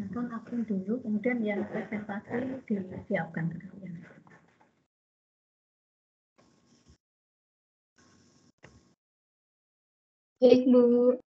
nonton akun dulu, kemudian yang presentasi disiapkan ke kalian. Baik, Bu.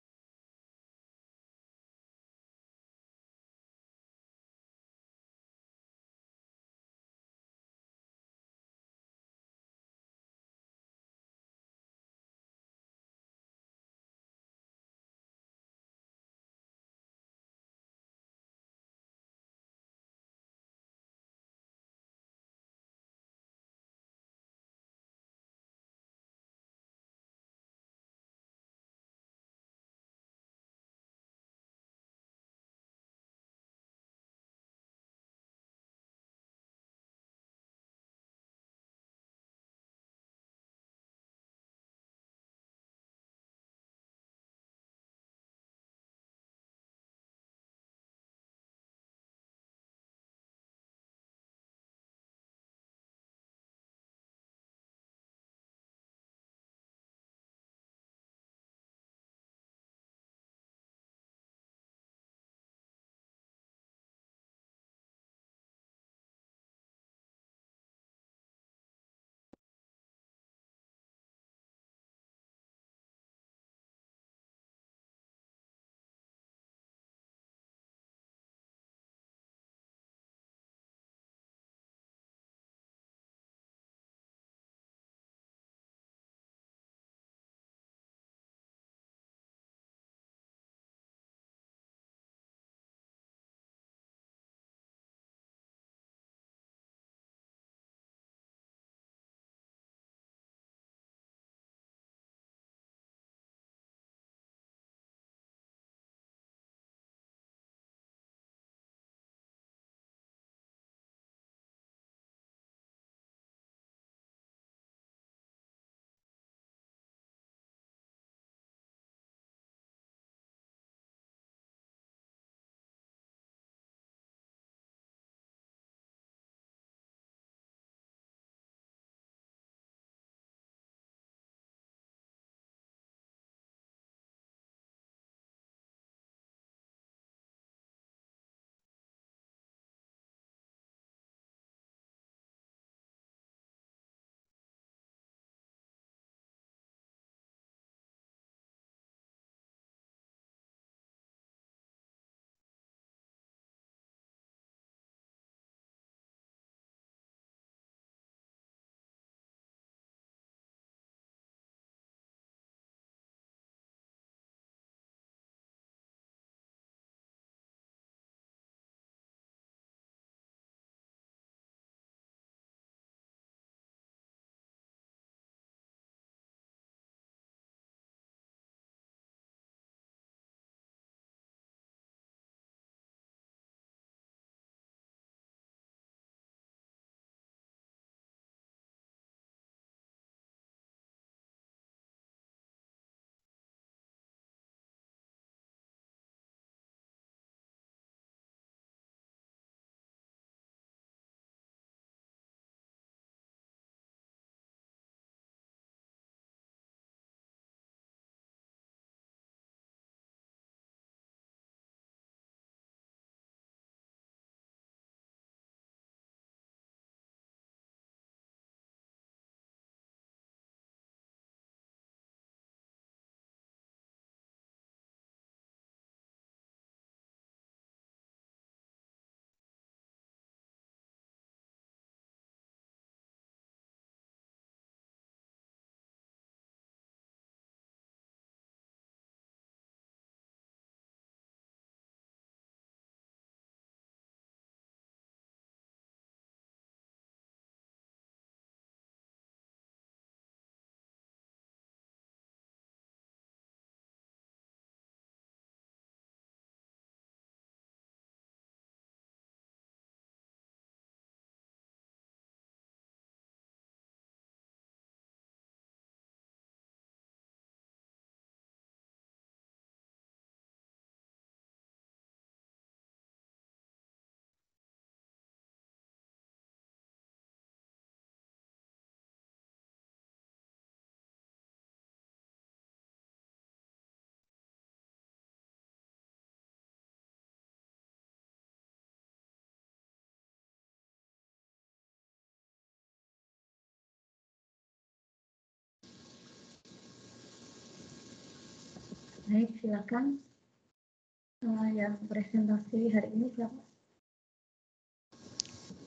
Baik, silakan. Yang presentasi hari ini siapa?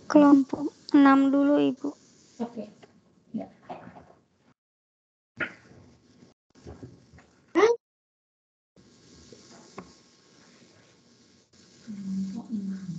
Kelompok 6 dulu, Ibu. Oke. Ya. Kelompok 6.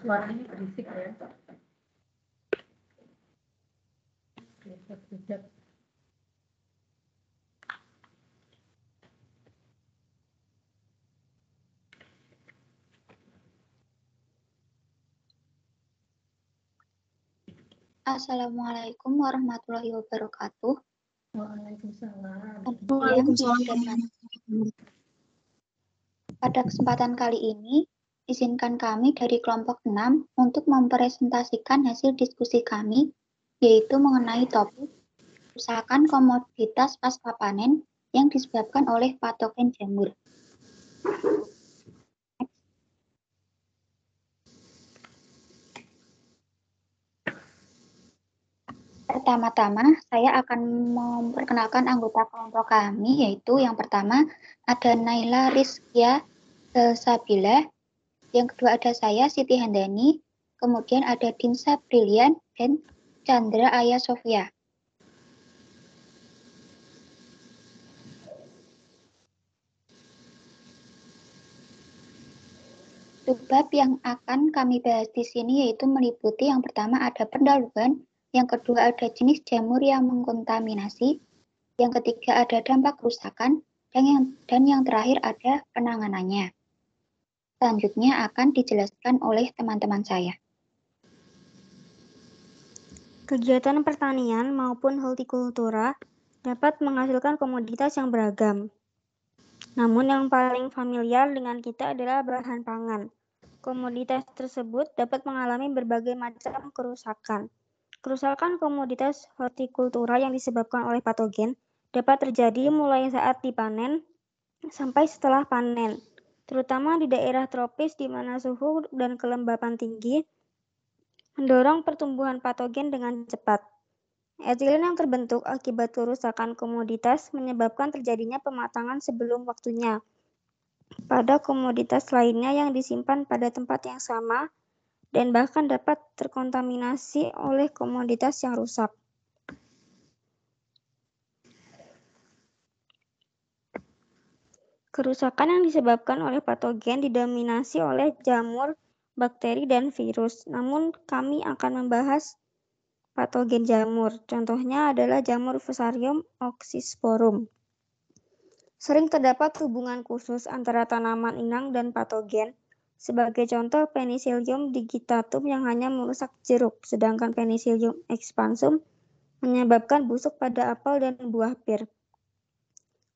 Suaranya berisik ya. Berisik. Assalamualaikum warahmatullahi wabarakatuh. Waalaikumsalam. Pada kesempatan kali ini, izinkan kami dari kelompok 6 untuk mempresentasikan hasil diskusi kami, yaitu mengenai topik kerusakan komoditas pasca panen yang disebabkan oleh patogen jamur. Pertama-tama, saya akan memperkenalkan anggota kelompok kami, yaitu yang pertama ada Naila Rizkia Sabila, yang kedua ada saya Siti Handani, kemudian ada Dinsa Brilian dan Chandra Aya Sofia. Bab yang akan kami bahas di sini yaitu meliputi yang pertama ada pendahuluan, yang kedua ada jenis jamur yang mengkontaminasi, yang ketiga ada dampak kerusakan, dan yang terakhir ada penanganannya. Selanjutnya akan dijelaskan oleh teman-teman saya. Kegiatan pertanian maupun hortikultura dapat menghasilkan komoditas yang beragam. Namun yang paling familiar dengan kita adalah bahan pangan. Komoditas tersebut dapat mengalami berbagai macam kerusakan. Kerusakan komoditas hortikultura yang disebabkan oleh patogen dapat terjadi mulai saat dipanen sampai setelah panen, terutama di daerah tropis di mana suhu dan kelembapan tinggi mendorong pertumbuhan patogen dengan cepat. Etilen yang terbentuk akibat kerusakan komoditas menyebabkan terjadinya pematangan sebelum waktunya pada komoditas lainnya yang disimpan pada tempat yang sama dan bahkan dapat terkontaminasi oleh komoditas yang rusak. Kerusakan yang disebabkan oleh patogen didominasi oleh jamur, bakteri, dan virus. Namun kami akan membahas patogen jamur. Contohnya adalah jamur Fusarium oxysporum. Sering terdapat hubungan khusus antara tanaman inang dan patogen. Sebagai contoh, Penicillium digitatum yang hanya merusak jeruk, sedangkan Penicillium expansum menyebabkan busuk pada apel dan buah pir.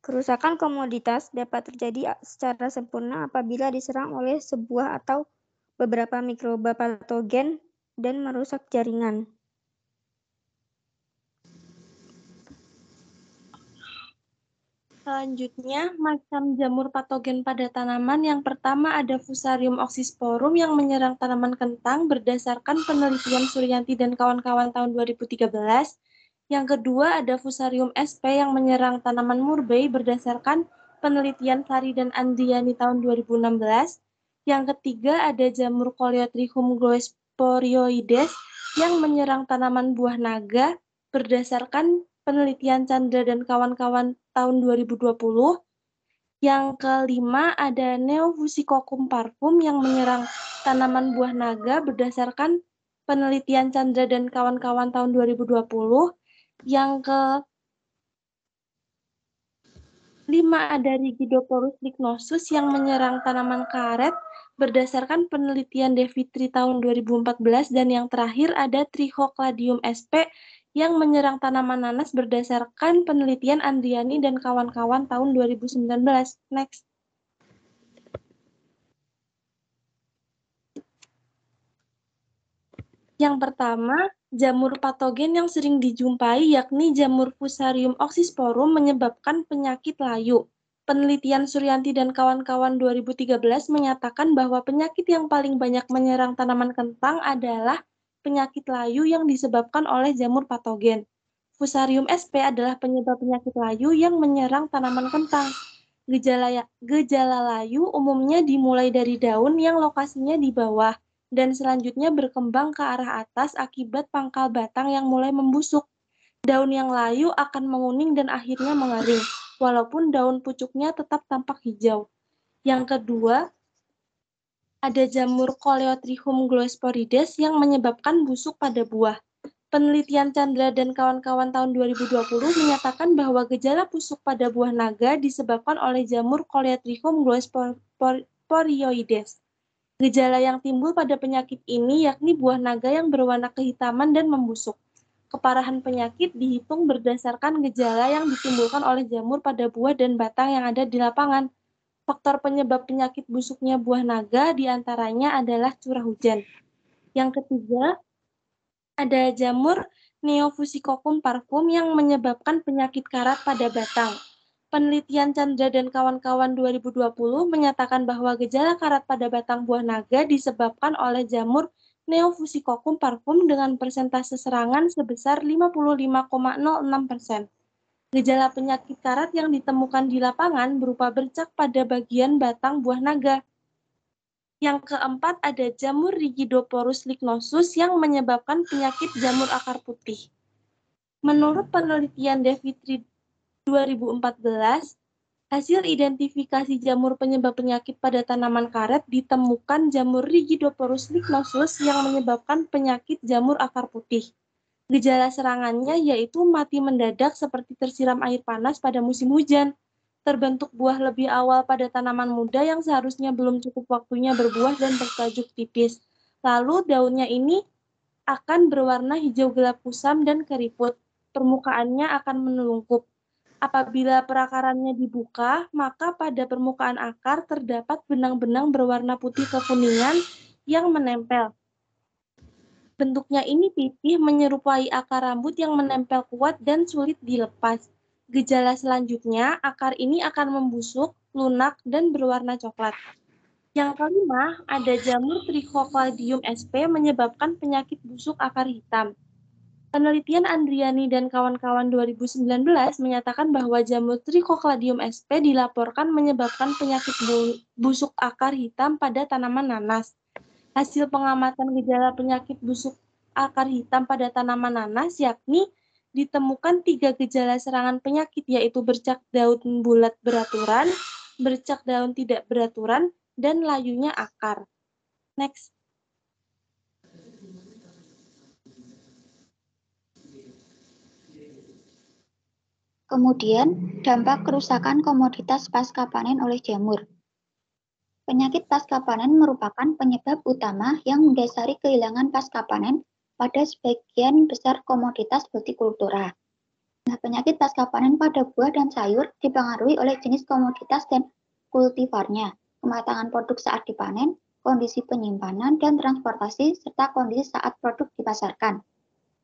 Kerusakan komoditas dapat terjadi secara sempurna apabila diserang oleh sebuah atau beberapa mikroba patogen dan merusak jaringan. Selanjutnya, macam jamur patogen pada tanaman. Yang pertama ada Fusarium oxysporum yang menyerang tanaman kentang berdasarkan penelitian Suryanti dan kawan-kawan tahun 2013. Yang kedua ada Fusarium sp yang menyerang tanaman murbei berdasarkan penelitian Sari dan Andriani tahun 2016. Yang ketiga ada jamur Coleotrichum gloesporioides yang menyerang tanaman buah naga berdasarkan penelitian Chandra dan kawan-kawan tahun 2020. Yang kelima ada Neofusicoccum parvum yang menyerang tanaman buah naga berdasarkan penelitian Chandra dan kawan-kawan tahun 2020. Yang kelima ada Rigidoporus lignosus yang menyerang tanaman karet berdasarkan penelitian Devitri tahun 2014, dan yang terakhir ada Trichocladium sp yang menyerang tanaman nanas berdasarkan penelitian Andriani dan kawan-kawan tahun 2019. Next. Yang pertama, jamur patogen yang sering dijumpai yakni jamur Fusarium oxysporum menyebabkan penyakit layu. Penelitian Suryanti dan kawan-kawan 2013 menyatakan bahwa penyakit yang paling banyak menyerang tanaman kentang adalah penyakit layu yang disebabkan oleh jamur patogen. Fusarium sp adalah penyebab penyakit layu yang menyerang tanaman kentang. Gejala layu umumnya dimulai dari daun yang lokasinya di bawah, dan selanjutnya berkembang ke arah atas akibat pangkal batang yang mulai membusuk. Daun yang layu akan menguning dan akhirnya mengering, walaupun daun pucuknya tetap tampak hijau. Yang kedua, ada jamur Coleotrichum glosporides yang menyebabkan busuk pada buah. Penelitian Chandra dan kawan-kawan tahun 2020 menyatakan bahwa gejala busuk pada buah naga disebabkan oleh jamur Coleotrichum glosporioides. Gejala yang timbul pada penyakit ini yakni buah naga yang berwarna kehitaman dan membusuk. Keparahan penyakit dihitung berdasarkan gejala yang ditimbulkan oleh jamur pada buah dan batang yang ada di lapangan. Faktor penyebab penyakit busuknya buah naga diantaranya adalah curah hujan. Yang ketiga, ada jamur Neofusicoccum parvum yang menyebabkan penyakit karat pada batang. Penelitian Chandra dan kawan-kawan 2020 menyatakan bahwa gejala karat pada batang buah naga disebabkan oleh jamur Neofusicoccum parvum dengan persentase serangan sebesar 55,06%. Gejala penyakit karat yang ditemukan di lapangan berupa bercak pada bagian batang buah naga. Yang keempat, ada jamur Rigidoporus lignosus yang menyebabkan penyakit jamur akar putih. Menurut penelitian Devitri 2014, hasil identifikasi jamur penyebab penyakit pada tanaman karet ditemukan jamur Rigidoporus lignosus yang menyebabkan penyakit jamur akar putih. Gejala serangannya yaitu mati mendadak seperti tersiram air panas pada musim hujan. Terbentuk buah lebih awal pada tanaman muda yang seharusnya belum cukup waktunya berbuah dan bertajuk tipis. Lalu daunnya ini akan berwarna hijau gelap kusam dan keriput. Permukaannya akan menelungkup. Apabila perakarannya dibuka, maka pada permukaan akar terdapat benang-benang berwarna putih kekuningan yang menempel. Bentuknya ini pipih menyerupai akar rambut yang menempel kuat dan sulit dilepas. Gejala selanjutnya, akar ini akan membusuk, lunak, dan berwarna coklat. Yang kelima, ada jamur Trichocladium sp menyebabkan penyakit busuk akar hitam. Penelitian Andriani dan kawan-kawan 2019 menyatakan bahwa jamur Trichocladium sp dilaporkan menyebabkan penyakit busuk akar hitam pada tanaman nanas. Hasil pengamatan gejala penyakit busuk akar hitam pada tanaman nanas yakni ditemukan 3 gejala serangan penyakit, yaitu bercak daun bulat beraturan, bercak daun tidak beraturan, dan layunya akar. Next. Kemudian, dampak kerusakan komoditas pasca panen oleh jamur. Penyakit pasca panen merupakan penyebab utama yang mendasari kehilangan pasca panen pada sebagian besar komoditas hortikultura. Nah, penyakit pasca panen pada buah dan sayur dipengaruhi oleh jenis komoditas dan kultivarnya, kematangan produk saat dipanen, kondisi penyimpanan dan transportasi, serta kondisi saat produk dipasarkan.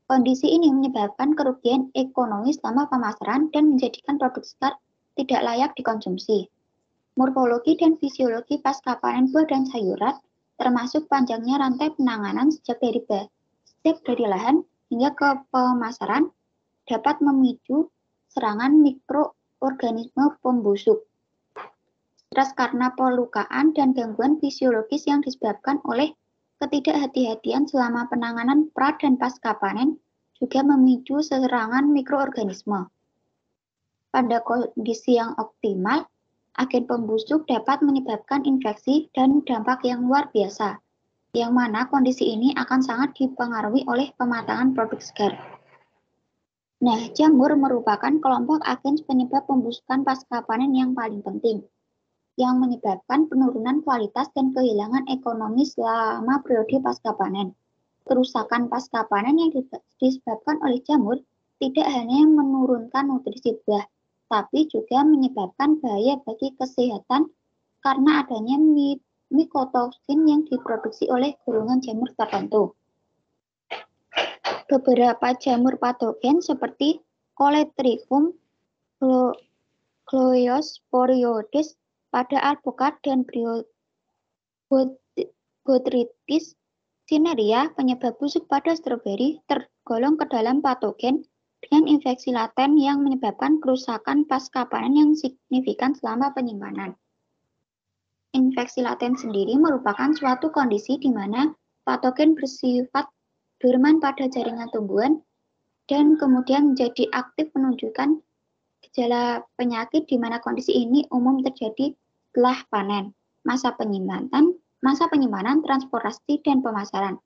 Kondisi ini menyebabkan kerugian ekonomi selama pemasaran dan menjadikan produk segar tidak layak dikonsumsi. Morfologi dan fisiologi pasca panen buah dan sayuran, termasuk panjangnya rantai penanganan sejak dari lahan hingga ke pemasaran, dapat memicu serangan mikroorganisme pembusuk. Stres karena pelukaan dan gangguan fisiologis yang disebabkan oleh ketidakhati-hatian selama penanganan pra dan pasca panen juga memicu serangan mikroorganisme. Pada kondisi yang optimal, agen pembusuk dapat menyebabkan infeksi dan dampak yang luar biasa, yang mana kondisi ini akan sangat dipengaruhi oleh pematangan produk segar. Nah, jamur merupakan kelompok agen penyebab pembusukan pasca panen yang paling penting. yang menyebabkan penurunan kualitas dan kehilangan ekonomi selama periode pasca panen. Kerusakan pasca panen yang disebabkan oleh jamur tidak hanya menurunkan nutrisi buah, tapi juga menyebabkan bahaya bagi kesehatan karena adanya mycotoxin yang diproduksi oleh golongan jamur tertentu. Beberapa jamur patogen seperti Coletrichum, Gliosporioides pada alpukat dan Botrytis cinerea, penyebab busuk pada stroberi, tergolong ke dalam patogen dengan infeksi laten yang menyebabkan kerusakan pasca panen yang signifikan selama penyimpanan. Infeksi laten sendiri merupakan suatu kondisi di mana patogen bersifat dorman pada jaringan tumbuhan dan kemudian menjadi aktif menunjukkan gejala penyakit di mana kondisi ini umum terjadi setelah panen, masa penyimpanan, transportasi, dan pemasaran.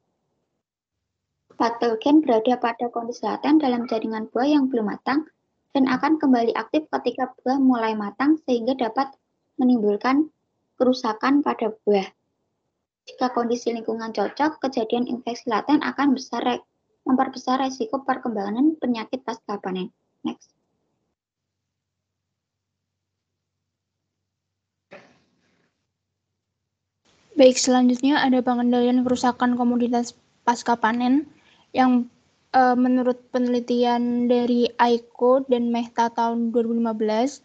Patogen berada pada kondisi laten dalam jaringan buah yang belum matang dan akan kembali aktif ketika buah mulai matang sehingga dapat menimbulkan kerusakan pada buah. Jika kondisi lingkungan cocok, kejadian infeksi laten akan memperbesar resiko perkembangan penyakit pasca panen. Next. Baik, selanjutnya ada pengendalian kerusakan komoditas pasca panen yang menurut penelitian dari Aiko dan Mehta tahun 2015,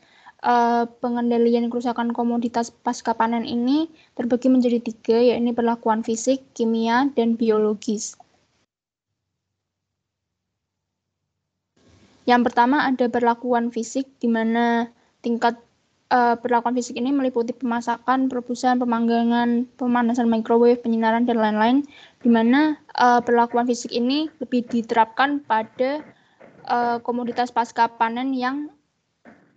pengendalian kerusakan komoditas pasca panen ini terbagi menjadi 3, yakni perlakuan fisik, kimia, dan biologis. Yang pertama ada perlakuan fisik, di mana tingkat perlakuan fisik ini meliputi pemasakan, perebusan, pemanggangan, pemanasan microwave, penyinaran, dan lain-lain, di mana perlakuan fisik ini lebih diterapkan pada komoditas pasca panen yang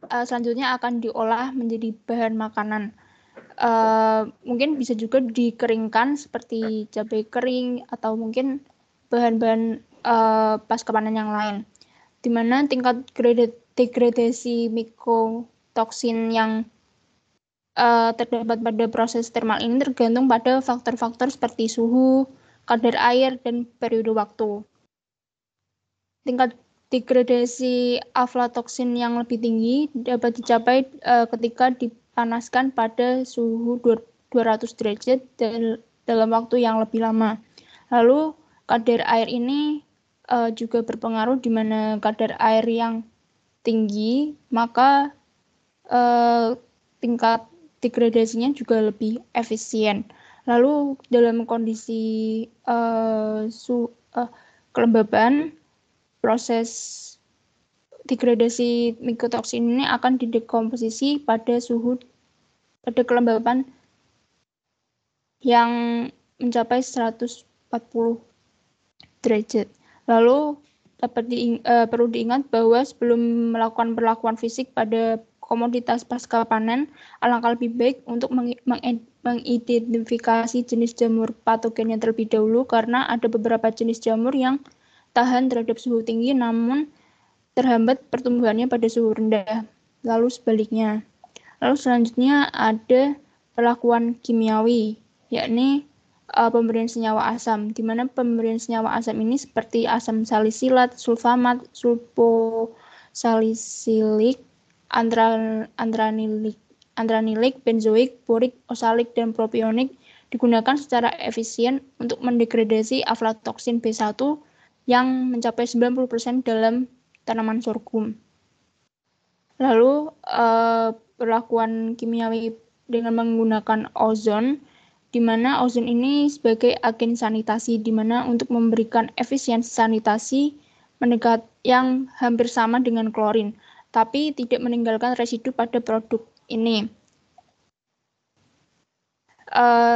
selanjutnya akan diolah menjadi bahan makanan. Mungkin bisa juga dikeringkan seperti cabai kering atau mungkin bahan-bahan pasca panen yang lain, di mana tingkat degradasi mycotoxin yang terdapat pada proses thermal ini tergantung pada faktor-faktor seperti suhu, kadar air, dan periode waktu. Tingkat degradasi aflatoksin yang lebih tinggi dapat dicapai ketika dipanaskan pada suhu 200 derajat dalam waktu yang lebih lama. Lalu kadar air ini juga berpengaruh, di mana kadar air yang tinggi maka tingkat degradasinya juga lebih efisien. Lalu dalam kondisi kelembaban, proses degradasi mycotoxin ini akan didekomposisi pada kelembaban yang mencapai 140 derajat. Lalu perlu diingat bahwa sebelum melakukan perlakuan fisik pada komoditas pasca panen, alangkah lebih baik untuk mengidentifikasi jenis jamur patogen yang terlebih dahulu, karena ada beberapa jenis jamur yang tahan terhadap suhu tinggi namun terhambat pertumbuhannya pada suhu rendah. Lalu sebaliknya. Lalu selanjutnya ada perlakuan kimiawi, yakni pemberian senyawa asam, di mana pemberian senyawa asam ini seperti asam salisilat, sulfamat, sulfosalisilik, antranilik, benzoik, borik, osalik, dan propionik digunakan secara efisien untuk mendegradasi aflatoksin B1 yang mencapai 90% dalam tanaman sorghum. Lalu perlakuan kimiawi dengan menggunakan ozon, di mana ozon ini sebagai agen sanitasi, di mana untuk memberikan efisiensi sanitasi mendekat yang hampir sama dengan klorin, tapi tidak meninggalkan residu pada produk ini.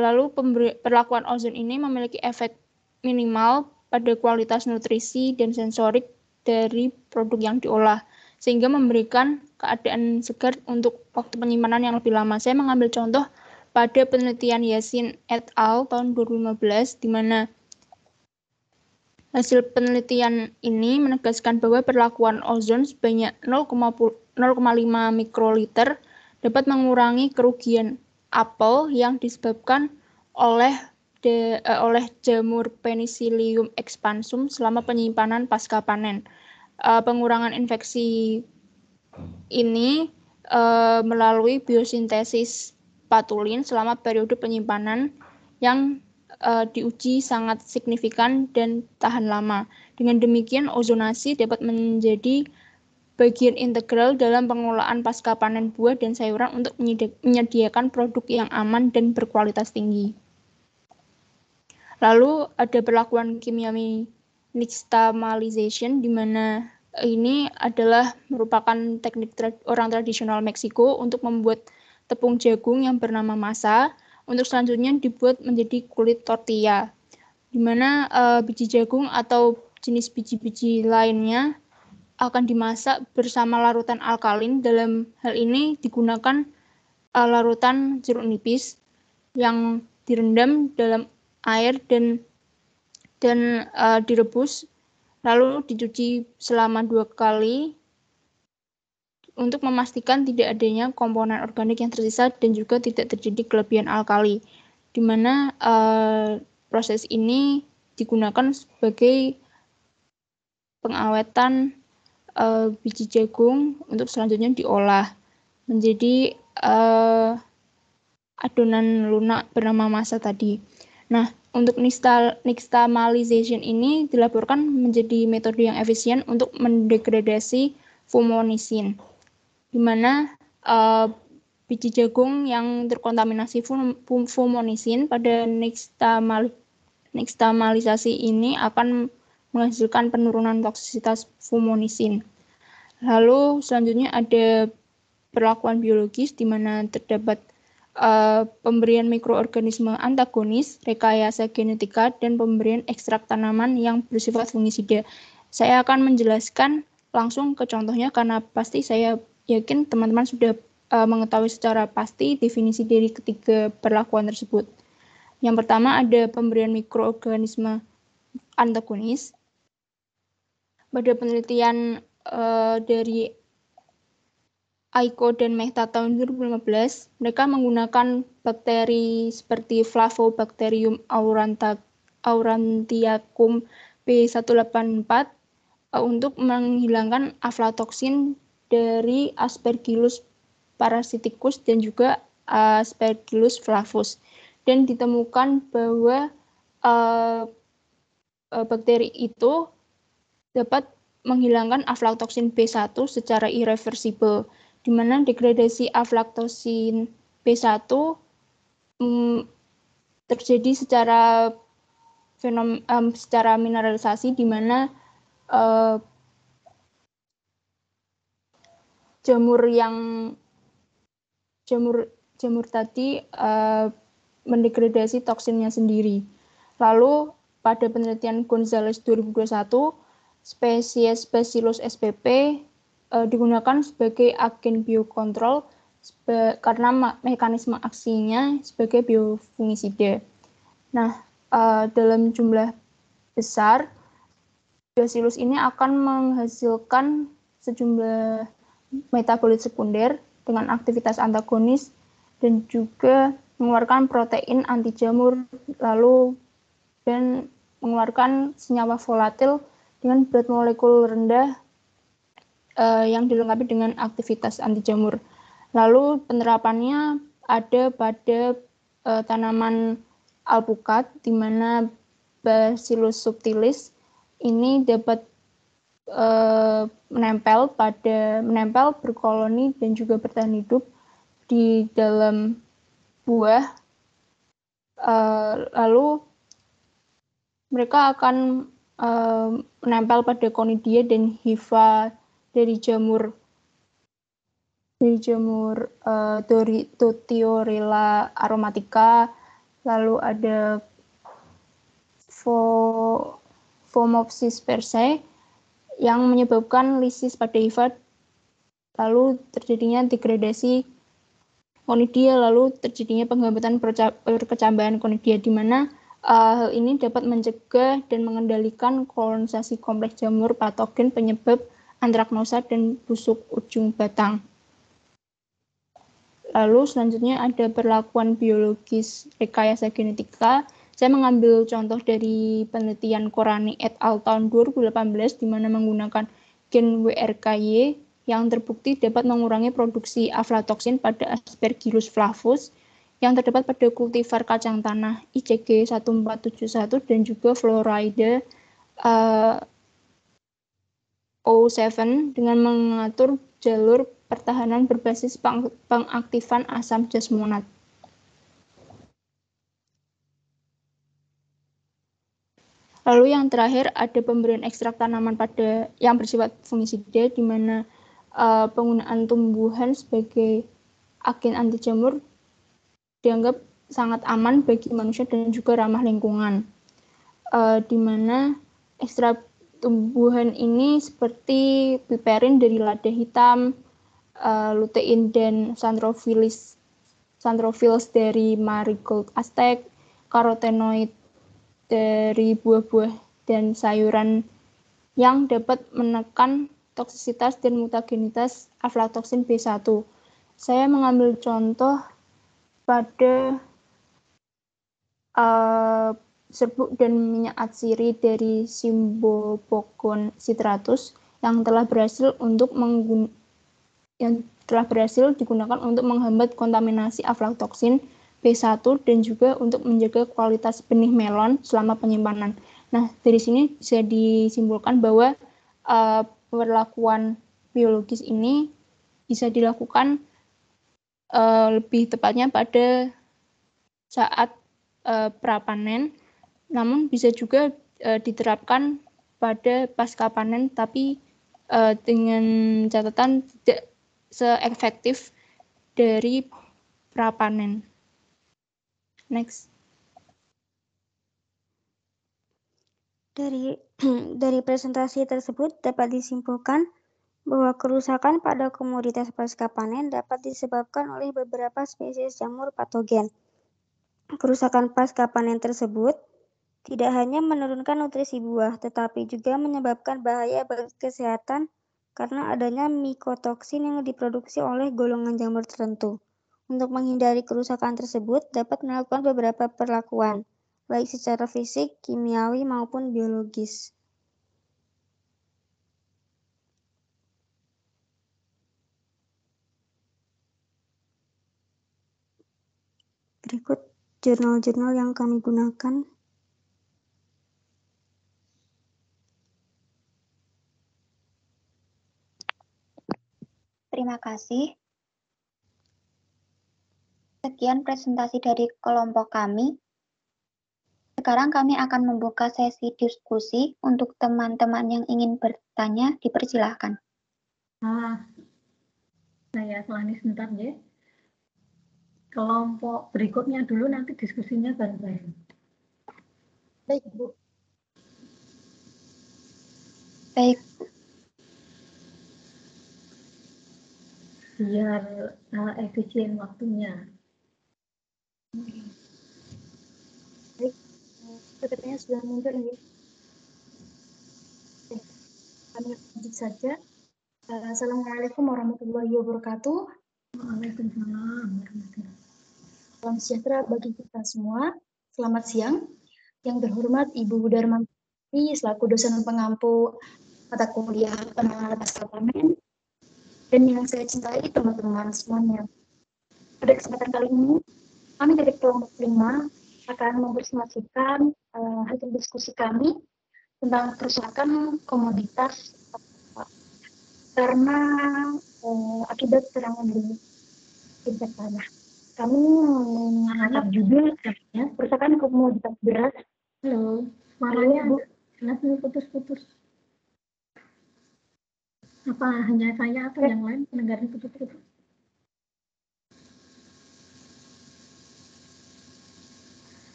Lalu perlakuan ozon ini memiliki efek minimal pada kualitas nutrisi dan sensorik dari produk yang diolah, sehingga memberikan keadaan segar untuk waktu penyimpanan yang lebih lama. Saya mengambil contoh pada penelitian Yasin et al. Tahun 2015, di mana hasil penelitian ini menegaskan bahwa perlakuan ozon sebanyak 0,5 mikroliter dapat mengurangi kerugian apel yang disebabkan oleh jamur Penicillium expansum selama penyimpanan pasca panen. Pengurangan infeksi ini melalui biosintesis patulin selama periode penyimpanan yang diuji sangat signifikan dan tahan lama. Dengan demikian, ozonasi dapat menjadi bagian integral dalam pengolahan pasca panen buah dan sayuran untuk menyediakan produk yang aman dan berkualitas tinggi. Lalu ada perlakuan kimiawi nixtamalization, di mana ini adalah merupakan teknik orang tradisional Meksiko untuk membuat tepung jagung yang bernama masa, untuk selanjutnya dibuat menjadi kulit tortilla, di mana biji jagung atau jenis biji-biji lainnya akan dimasak bersama larutan alkalin. Dalam hal ini digunakan larutan jeruk nipis yang direndam dalam air dan direbus, lalu dicuci selama 2 kali untuk memastikan tidak adanya komponen organik yang tersisa dan juga tidak terjadi kelebihan alkali, di mana proses ini digunakan sebagai pengawetan biji jagung untuk selanjutnya diolah menjadi adonan lunak bernama masa tadi. Nah, untuk nixtamalization ini dilaporkan menjadi metode yang efisien untuk mendegradasi fumonisin, di mana biji jagung yang terkontaminasi fumonisin pada nixtamalisasi ini akan menghasilkan penurunan toksisitas fumonisin. Lalu selanjutnya ada perlakuan biologis, di mana terdapat pemberian mikroorganisme antagonis, rekayasa genetika, dan pemberian ekstrak tanaman yang bersifat fungisida. Saya akan menjelaskan langsung ke contohnya karena pasti saya yakin teman-teman sudah mengetahui secara pasti definisi dari ketiga perlakuan tersebut. Yang pertama ada pemberian mikroorganisme antagonis. Pada penelitian dari Aiko dan Mehta tahun 2015, mereka menggunakan bakteri seperti Flavobacterium aurantiacum B184 untuk menghilangkan aflatoksin dari Aspergillus parasiticus dan juga Aspergillus flavus. Dan ditemukan bahwa bakteri itu dapat menghilangkan aflatoksin B1 secara irreversibel, di mana degradasi aflatoksin B1 terjadi secara mineralisasi, di mana jamur tadi mendegradasi toksinnya sendiri. Lalu pada penelitian Gonzalez 2021, spesies Bacillus spp digunakan sebagai agen biokontrol karena mekanisme aksinya sebagai biofungisida. Nah, dalam jumlah besar, Bacillus ini akan menghasilkan sejumlah metabolit sekunder dengan aktivitas antagonis dan juga mengeluarkan protein anti jamur, lalu dan mengeluarkan senyawa volatil dengan berat molekul rendah yang dilengkapi dengan aktivitas anti jamur. Lalu penerapannya ada pada tanaman alpukat, di mana Bacillus subtilis ini dapat menempel berkoloni dan juga bertahan hidup di dalam buah. Lalu mereka akan menempel pada konidia dan hifa dari jamur Dothiorella aromatica. Lalu ada Phomopsis persei yang menyebabkan lisis pada hifa, lalu terjadinya degradasi konidia, lalu terjadinya penghambatan perkecambahan konidia, di mana hal ini dapat mencegah dan mengendalikan kolonisasi kompleks jamur patogen penyebab antraknosa dan busuk ujung batang. Lalu selanjutnya ada perlakuan biologis rekayasa genetika. Saya mengambil contoh dari penelitian Korani et al. Tahun 2018 di mana menggunakan gen WRKY yang terbukti dapat mengurangi produksi aflatoksin pada Aspergillus flavus yang terdapat pada kultivar kacang tanah ICG 1471 dan juga Florida O7 dengan mengatur jalur pertahanan berbasis pengaktifan asam jasmonat. Lalu yang terakhir ada pemberian ekstrak tanaman pada yang bersifat fungisida di mana penggunaan tumbuhan sebagai agen anti jamur dianggap sangat aman bagi manusia dan juga ramah lingkungan. Di mana ekstrak tumbuhan ini seperti piperin dari lada hitam, lutein dan xanthophyllus dari marigold aztec, karotenoid dari buah-buah dan sayuran yang dapat menekan toksisitas dan mutagenitas aflatoksin B1. Saya mengambil contoh pada serbuk dan minyak atsiri dari Symbopogon citratus yang telah berhasil digunakan untuk menghambat kontaminasi aflatoksin B1 dan juga untuk menjaga kualitas benih melon selama penyimpanan. Nah, dari sini bisa disimpulkan bahwa perlakuan biologis ini bisa dilakukan lebih tepatnya pada saat prapanen, namun bisa juga diterapkan pada pasca panen, tapi dengan catatan tidak se-efektif dari prapanen. Next. Dari presentasi tersebut dapat disimpulkan bahwa kerusakan pada komoditas pasca panen dapat disebabkan oleh beberapa spesies jamur patogen. Kerusakan pasca panen tersebut tidak hanya menurunkan nutrisi buah, tetapi juga menyebabkan bahaya bagi kesehatan karena adanya mikotoksin yang diproduksi oleh golongan jamur tertentu. Untuk menghindari kerusakan tersebut, dapat melakukan beberapa perlakuan, baik secara fisik, kimiawi, maupun biologis. Berikut jurnal-jurnal yang kami gunakan. Terima kasih. Sekian presentasi dari kelompok kami. Sekarang kami akan membuka sesi diskusi untuk teman-teman yang ingin bertanya, dipersilahkan. Saya selani sebentar ya. Kelompok berikutnya dulu, nanti diskusinya bareng-bareng. Baik, Bu. Baik. Biar efisien waktunya. Baik, sepertinya sudah muncul ini. Kami lanjut saja. Assalamualaikum warahmatullahi wabarakatuh. Waalaikumsalam. Salam sejahtera bagi kita semua. Selamat siang. Yang terhormat Ibu Darmanti selaku dosen pengampu mata kuliah penanganan pasca panen, dan yang saya cintai teman-teman semuanya. Pada kesempatan kali ini, kami dari kelompok 5 akan mempresentasikan hasil diskusi kami tentang kerusakan komoditas karena akibat serangan di insek tanah. Kami mengangkat judul kerusakan komoditas beras. Halo, suaranya Bu. putus-putus. Apa hanya saya atau yang lain mendengarnya putus-putus?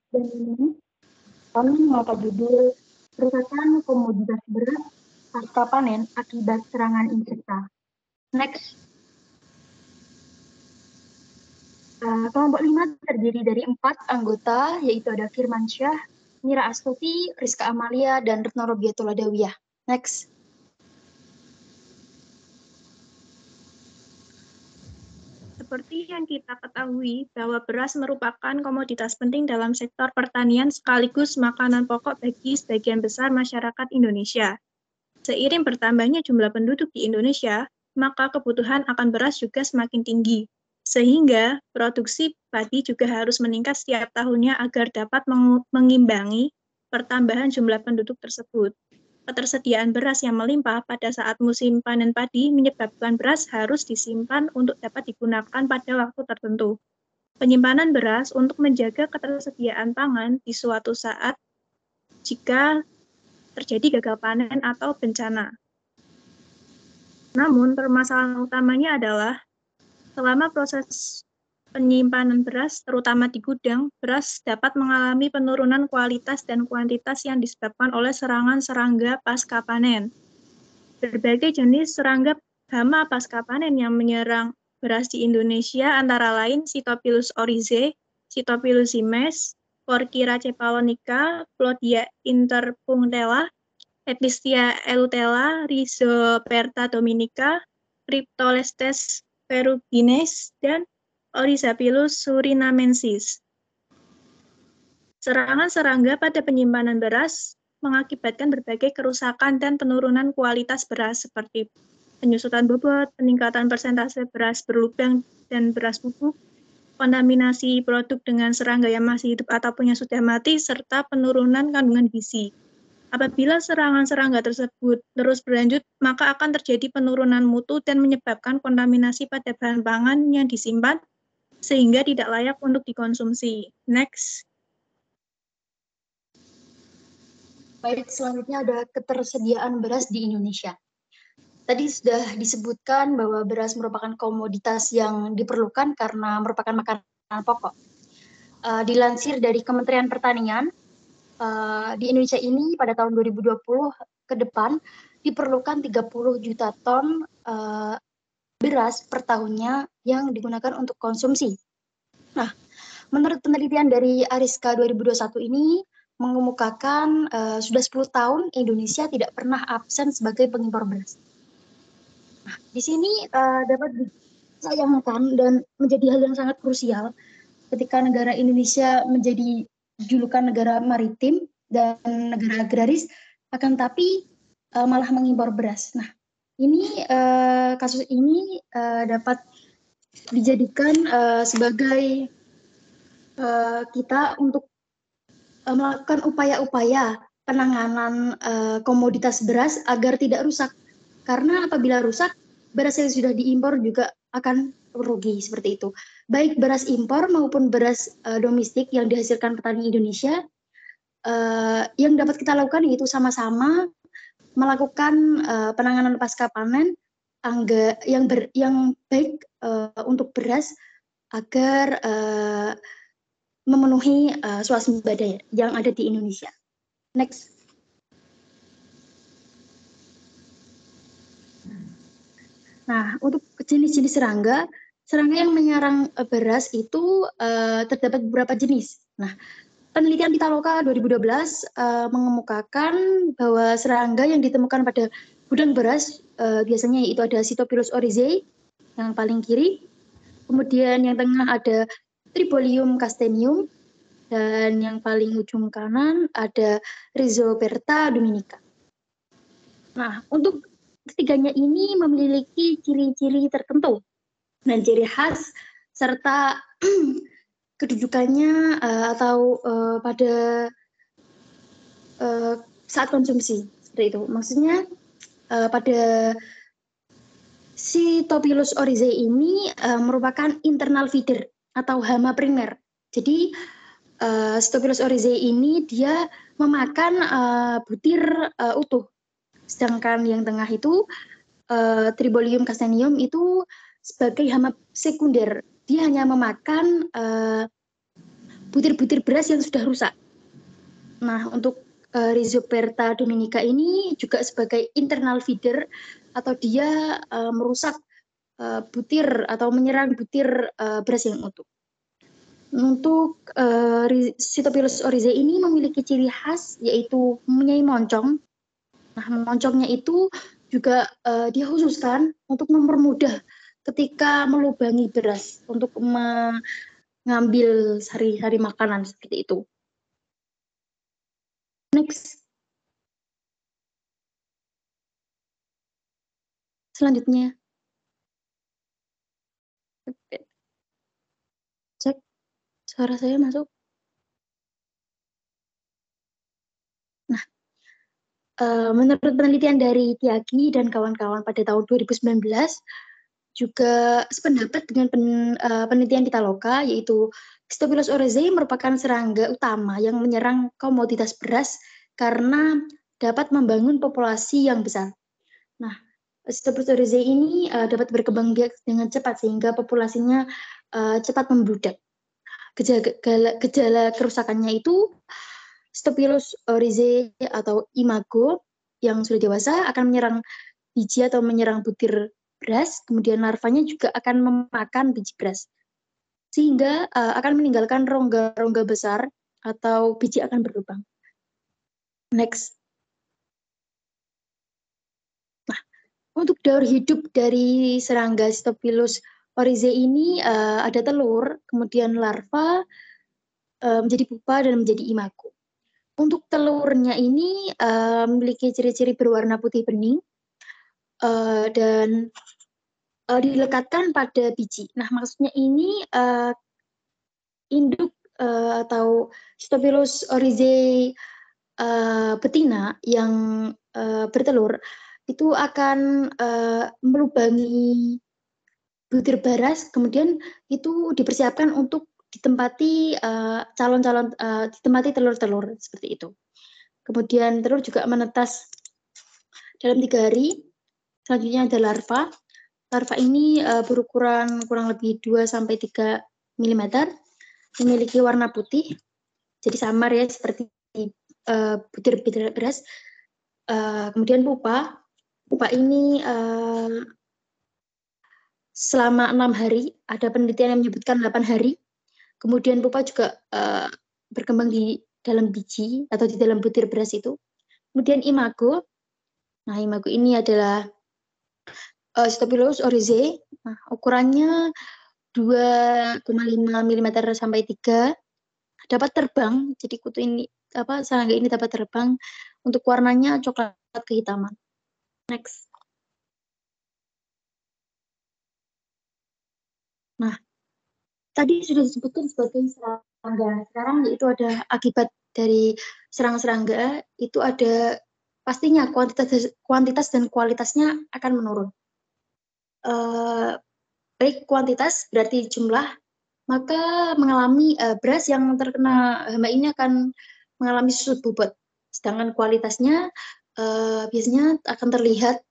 Dan ini kami mengangkat judul kerusakan komoditas beras pasca panen akibat serangan insekta. Next. Kelompok 5 terdiri dari 4 anggota, yaitu ada Firmansyah, Mira Astuti, Rizka Amalia, dan Retno Robiatullah Dawiyah. Next. Seperti yang kita ketahui bahwa beras merupakan komoditas penting dalam sektor pertanian sekaligus makanan pokok bagi sebagian besar masyarakat Indonesia. Seiring bertambahnya jumlah penduduk di Indonesia, maka kebutuhan akan beras juga semakin tinggi. Sehingga produksi padi juga harus meningkat setiap tahunnya agar dapat mengimbangi pertambahan jumlah penduduk tersebut. Ketersediaan beras yang melimpah pada saat musim panen padi menyebabkan beras harus disimpan untuk dapat digunakan pada waktu tertentu. Penyimpanan beras untuk menjaga ketersediaan pangan di suatu saat jika terjadi gagal panen atau bencana. Namun, permasalahan utamanya adalah selama proses penyimpanan beras, terutama di gudang, beras dapat mengalami penurunan kualitas dan kuantitas yang disebabkan oleh serangan serangga pasca panen. Berbagai jenis serangga hama pasca panen yang menyerang beras di Indonesia antara lain Sitophilus oryzae, Sitophilus zymnes, Porkyra cephalonica, Plodia interpunctella, Echinacea elutella, Rhizoperta dominica, Cryptolestes ferruginea, dan Oryzapilus surinamensis. Serangan serangga pada penyimpanan beras mengakibatkan berbagai kerusakan dan penurunan kualitas beras seperti penyusutan bobot, peningkatan persentase beras berlubang dan beras bubuk, kontaminasi produk dengan serangga yang masih hidup ataupun yang sudah mati, serta penurunan kandungan gizi. Apabila serangan serangga tersebut terus berlanjut, maka akan terjadi penurunan mutu dan menyebabkan kontaminasi pada bahan pangan yang disimpan sehingga tidak layak untuk dikonsumsi. Next. Baik, selanjutnya ada ketersediaan beras di Indonesia. Tadi sudah disebutkan bahwa beras merupakan komoditas yang diperlukan karena merupakan makanan pokok. Dilansir dari Kementerian Pertanian, di Indonesia ini pada tahun 2020 ke depan diperlukan 30 juta ton beras per tahunnya yang digunakan untuk konsumsi. Nah, menurut penelitian dari Ariska 2021 ini mengemukakan sudah 10 tahun Indonesia tidak pernah absen sebagai pengimpor beras. Nah, di sini dapat disayangkan dan menjadi hal yang sangat krusial ketika negara Indonesia menjadi julukan negara maritim dan negara agraris, akan tapi malah mengimpor beras. Nah, ini kasus ini dapat dijadikan sebagai kita untuk melakukan upaya-upaya penanganan komoditas beras agar tidak rusak. Karena apabila rusak, beras yang sudah diimpor juga akan rugi seperti itu. Baik beras impor maupun beras domestik yang dihasilkan petani Indonesia, yang dapat kita lakukan yaitu sama-sama melakukan penanganan pasca panen yang baik untuk beras agar memenuhi swasembada yang ada di Indonesia. Next. Nah, untuk jenis-jenis serangga yang menyerang beras itu terdapat beberapa jenis. Nah, penelitian Pitaloka 2012 mengemukakan bahwa serangga yang ditemukan pada gudang beras biasanya itu ada Sitophilus oryzae yang paling kiri, kemudian yang tengah ada Tribolium castaneum, dan yang paling ujung kanan ada Rhizoperta dominica. Nah, untuk ketiganya ini memiliki ciri-ciri tertentu dan ciri khas serta kedudukannya atau pada saat konsumsi seperti itu. Maksudnya pada Sitophilus oryzae ini merupakan internal feeder atau hama primer. Jadi Sitophilus oryzae ini dia memakan butir utuh. Sedangkan yang tengah itu Tribolium castaneum itu sebagai hama sekunder. Dia hanya memakan butir-butir beras yang sudah rusak. Nah, untuk Rhizoperta dominica ini juga sebagai internal feeder atau dia merusak butir atau menyerang butir beras yang utuh. Untuk Sitophilus oryzae ini memiliki ciri khas yaitu mempunyai moncong. Nah, moncongnya itu juga dia khususkan untuk mempermudah ketika melubangi beras untuk mengambil sehari-hari makanan seperti itu. Next. Selanjutnya. Cek, suara saya masuk. Nah, menurut penelitian dari Tiagi dan kawan-kawan pada tahun 2019, juga sependapat dengan penelitian Pitaloka, yaitu Sitophilus oryzae merupakan serangga utama yang menyerang komoditas beras karena dapat membangun populasi yang besar. Nah, Sitophilus oryzae ini dapat berkembang biak dengan cepat sehingga populasinya cepat membludak. Gejala kerusakannya itu Sitophilus oryzae atau imago yang sudah dewasa akan menyerang biji atau menyerang butir beras, kemudian larvanya juga akan memakan biji beras, sehingga akan meninggalkan rongga-rongga besar atau biji akan berlubang. Next. Nah, untuk daur hidup dari serangga Sitophilus oryzae ini ada telur, kemudian larva, menjadi pupa, dan menjadi imago. Untuk telurnya ini memiliki ciri-ciri berwarna putih bening, dan dilekatkan pada biji. Nah, maksudnya ini induk atau Sitophilus oryzae betina yang bertelur itu akan melubangi butir beras, kemudian itu dipersiapkan untuk ditempati ditempati telur-telur seperti itu. Kemudian telur juga menetas dalam 3 hari. Selanjutnya ada larva. Larva ini berukuran kurang lebih 2-3 mm, memiliki warna putih, jadi samar ya seperti butir-butir beras. Kemudian pupa. Pupa ini selama 6 hari, ada penelitian yang menyebutkan 8 hari. Kemudian pupa juga berkembang di dalam biji atau di dalam butir beras itu. Kemudian imago. Nah, imago ini adalah Sitophilus oryzae. Nah, ukurannya 2,5 mm sampai 3. Dapat terbang. Jadi kutu ini serangga ini dapat terbang. Untuk warnanya coklat kehitaman. Next. Nah, tadi sudah disebutkan sebagai serangga. Sekarang yaitu ada akibat dari serangga itu ada pastinya kuantitas dan kualitasnya akan menurun. Baik kuantitas berarti jumlah, maka mengalami beras yang terkena hama ini akan mengalami susut bobot. Sedangkan kualitasnya biasanya akan terlihat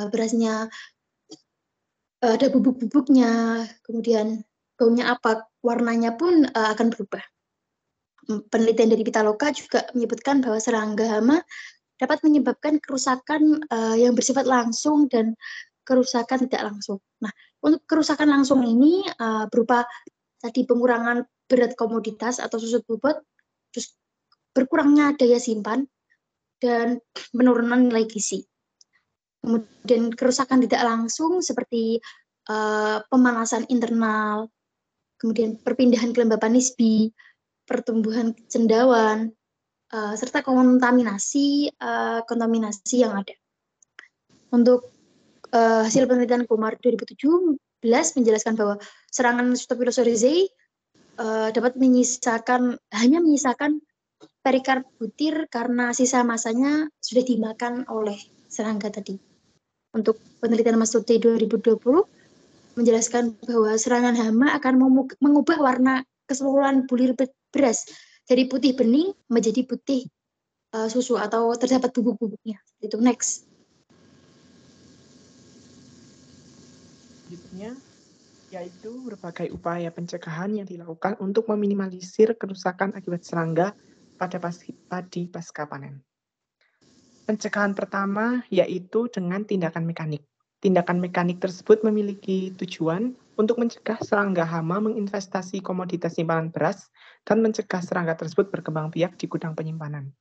berasnya ada bubuk-bubuknya, kemudian baunya apa, warnanya pun akan berubah. Penelitian dari Pitaloka juga menyebutkan bahwa serangga hama dapat menyebabkan kerusakan yang bersifat langsung dan kerusakan tidak langsung. Nah, untuk kerusakan langsung ini berupa tadi pengurangan berat komoditas atau susut bobot, terus berkurangnya daya simpan, dan penurunan nilai gizi. Kemudian kerusakan tidak langsung seperti pemanasan internal, kemudian perpindahan kelembapan nisbi, pertumbuhan cendawan, serta kontaminasi yang ada. Untuk hasil penelitian Kumar 2017 menjelaskan bahwa serangan Sitophilus oryzae dapat hanya menyisakan perikard butir karena sisa masanya sudah dimakan oleh serangga tadi. Untuk penelitian Mas Tuti 2020 menjelaskan bahwa serangan hama akan mengubah warna keseluruhan bulir beras dari putih bening menjadi putih susu atau terdapat bubuk-bubuknya. Itu next. Selanjutnya, yaitu berbagai upaya pencegahan yang dilakukan untuk meminimalisir kerusakan akibat serangga pada padi pasca panen. Pencegahan pertama yaitu dengan tindakan mekanik. Tindakan mekanik tersebut memiliki tujuan untuk mencegah serangga hama menginvestasi komoditas simpanan beras dan mencegah serangga tersebut berkembang biak di gudang penyimpanan.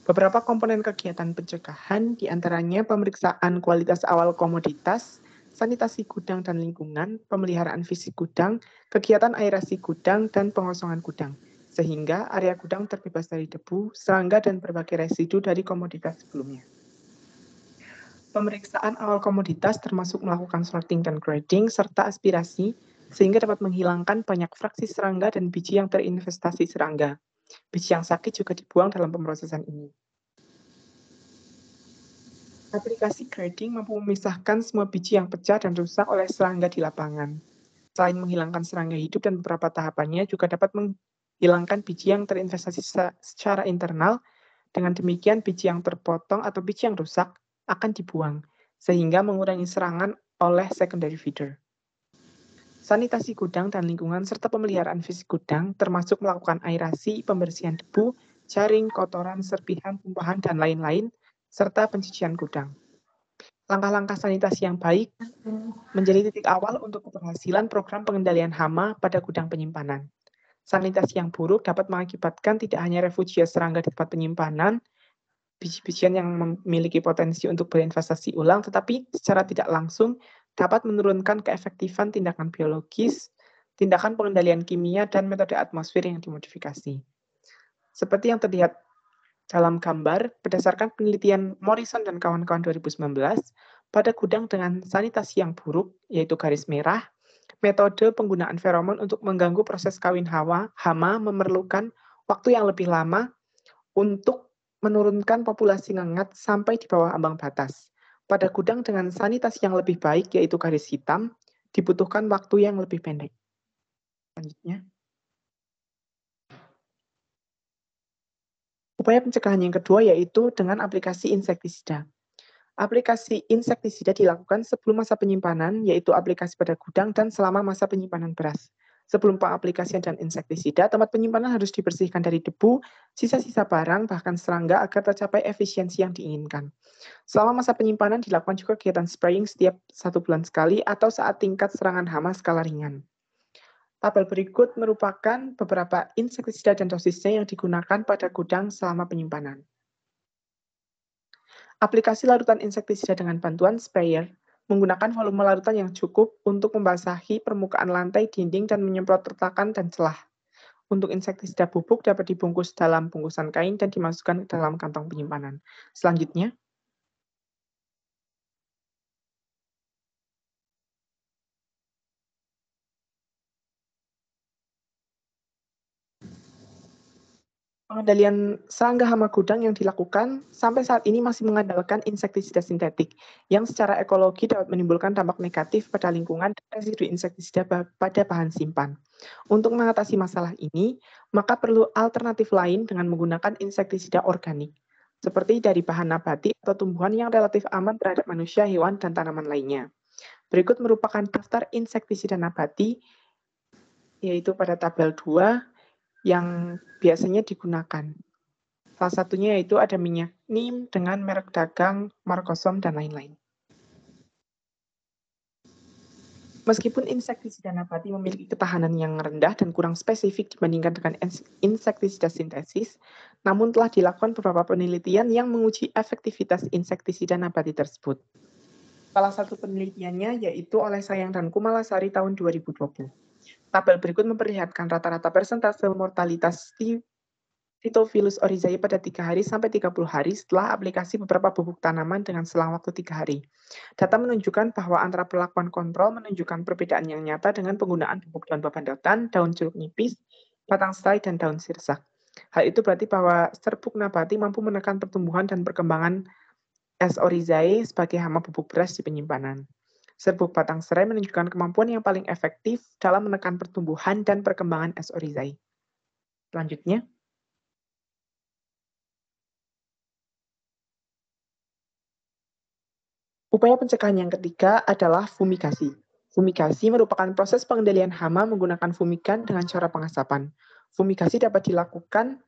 Beberapa komponen kegiatan pencegahan diantaranya pemeriksaan kualitas awal komoditas sanitasi gudang dan lingkungan, pemeliharaan fisik gudang, kegiatan aerasi gudang, dan pengosongan gudang, sehingga area gudang terbebas dari debu, serangga, dan berbagai residu dari komoditas sebelumnya. Pemeriksaan awal komoditas termasuk melakukan sorting dan grading, serta aspirasi, sehingga dapat menghilangkan banyak fraksi serangga dan biji yang terinvestasi serangga. Biji yang sakit juga dibuang dalam pemrosesan ini. Aplikasi grading mampu memisahkan semua biji yang pecah dan rusak oleh serangga di lapangan. Selain menghilangkan serangga hidup dan beberapa tahapannya, juga dapat menghilangkan biji yang terinvestasi secara internal. Dengan demikian, biji yang terpotong atau biji yang rusak akan dibuang, sehingga mengurangi serangan oleh secondary feeder. Sanitasi gudang dan lingkungan serta pemeliharaan fisik gudang termasuk melakukan aerasi, pembersihan debu, jaring, kotoran, serpihan, tumpahan, dan lain-lain, serta pencucian gudang. Langkah-langkah sanitasi yang baik menjadi titik awal untuk keberhasilan program pengendalian hama pada gudang penyimpanan. Sanitasi yang buruk dapat mengakibatkan tidak hanya refugia serangga di tempat penyimpanan, biji-bijian yang memiliki potensi untuk berinvestasi ulang, tetapi secara tidak langsung dapat menurunkan keefektifan tindakan biologis, tindakan pengendalian kimia, dan metode atmosfer yang dimodifikasi. Seperti yang terlihat dalam gambar, berdasarkan penelitian Morrison dan kawan-kawan 2019, pada gudang dengan sanitasi yang buruk, yaitu garis merah, metode penggunaan feromon untuk mengganggu proses kawin hama memerlukan waktu yang lebih lama untuk menurunkan populasi ngengat sampai di bawah ambang batas. Pada gudang dengan sanitasi yang lebih baik, yaitu garis hitam, dibutuhkan waktu yang lebih pendek. Selanjutnya. Upaya pencegahan yang kedua yaitu dengan aplikasi insektisida. Aplikasi insektisida dilakukan sebelum masa penyimpanan, yaitu aplikasi pada gudang dan selama masa penyimpanan beras. Sebelum pengaplikasian dan insektisida, tempat penyimpanan harus dibersihkan dari debu, sisa-sisa barang, bahkan serangga agar tercapai efisiensi yang diinginkan. Selama masa penyimpanan dilakukan juga kegiatan spraying setiap 1 bulan sekali atau saat tingkat serangan hama skala ringan. Tabel berikut merupakan beberapa insektisida dan dosisnya yang digunakan pada gudang selama penyimpanan. Aplikasi larutan insektisida dengan bantuan sprayer menggunakan volume larutan yang cukup untuk membasahi permukaan lantai, dinding, dan menyemprot retakan dan celah. Untuk insektisida bubuk dapat dibungkus dalam bungkusan kain dan dimasukkan ke dalam kantong penyimpanan. Selanjutnya, pengendalian serangga hama gudang yang dilakukan sampai saat ini masih mengandalkan insektisida sintetik yang secara ekologi dapat menimbulkan dampak negatif pada lingkungan dan residu insektisida pada bahan simpan. Untuk mengatasi masalah ini, maka perlu alternatif lain dengan menggunakan insektisida organik, seperti dari bahan nabati atau tumbuhan yang relatif aman terhadap manusia, hewan, dan tanaman lainnya. Berikut merupakan daftar insektisida nabati, yaitu pada tabel 2, yang biasanya digunakan. Salah satunya yaitu ada minyak neem dengan merek dagang, Markosom, dan lain-lain. Meskipun insektisida nabati memiliki ketahanan yang rendah dan kurang spesifik dibandingkan dengan insektisida sintesis, namun telah dilakukan beberapa penelitian yang menguji efektivitas insektisida nabati tersebut. Salah satu penelitiannya yaitu oleh Sayang dan Kumalasari tahun 2020. Tabel berikut memperlihatkan rata-rata persentase mortalitas Phytophilus oryzae pada 3 hari sampai 30 hari setelah aplikasi beberapa bubuk tanaman dengan selang waktu 3 hari. Data menunjukkan bahwa antara perlakuan kontrol menunjukkan perbedaan yang nyata dengan penggunaan bubuk daun babandotan, daun jeruk nipis, batang serai, dan daun sirsak. Hal itu berarti bahwa serbuk nabati mampu menekan pertumbuhan dan perkembangan S. oryzae sebagai hama bubuk beras di penyimpanan. Serbuk batang serai menunjukkan kemampuan yang paling efektif dalam menekan pertumbuhan dan perkembangan S. oryzae. Selanjutnya, upaya pencegahan yang ketiga adalah fumigasi. Fumigasi merupakan proses pengendalian hama menggunakan fumigan dengan cara pengasapan. Fumigasi dapat dilakukan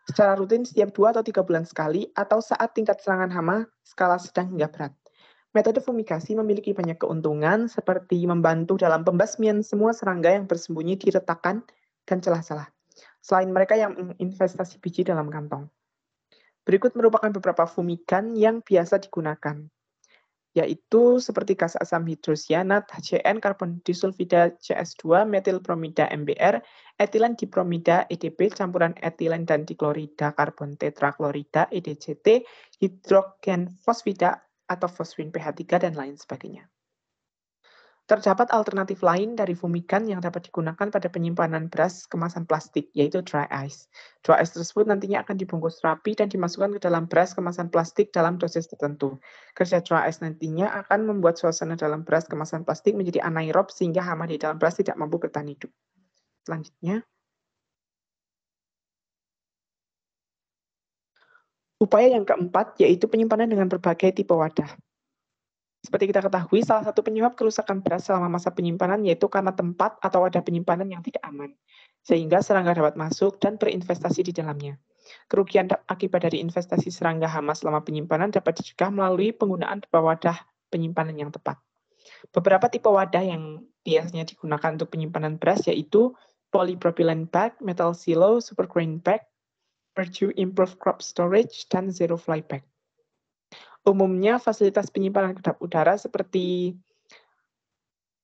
secara rutin setiap 2 atau 3 bulan sekali atau saat tingkat serangan hama skala sedang hingga berat. Metode fumigasi memiliki banyak keuntungan seperti membantu dalam pembasmian semua serangga yang bersembunyi di retakan dan celah-celah, selain mereka yang menginvestasi biji dalam kantong. Berikut merupakan beberapa fumigan yang biasa digunakan. yaitu seperti gas asam hidrosianat, HCN, karbon disulfida CS2, metilbromida MBR, etilen dibromida EDP, campuran etilen dan diklorida karbon tetraklorida EDCT, hidrogen fosfida atau fosfin pH3 dan lain sebagainya. Terdapat alternatif lain dari fumigan yang dapat digunakan pada penyimpanan beras kemasan plastik, yaitu dry ice. Dry ice tersebut nantinya akan dibungkus rapi dan dimasukkan ke dalam beras kemasan plastik dalam dosis tertentu. Kerja dry ice nantinya akan membuat suasana dalam beras kemasan plastik menjadi anaerob sehingga hama di dalam beras tidak mampu bertahan hidup. Selanjutnya, upaya yang keempat yaitu penyimpanan dengan berbagai tipe wadah. Seperti kita ketahui, salah satu penyebab kerusakan beras selama masa penyimpanan yaitu karena tempat atau wadah penyimpanan yang tidak aman, sehingga serangga dapat masuk dan berinvestasi di dalamnya. Kerugian akibat dari investasi serangga hama selama penyimpanan dapat dicegah melalui penggunaan wadah penyimpanan yang tepat. Beberapa tipe wadah yang biasanya digunakan untuk penyimpanan beras yaitu polypropylene bag, metal silo, supergrain bag, Purdue Improved Crop Storage, dan Zero Fly bag. Umumnya fasilitas penyimpanan kedap udara seperti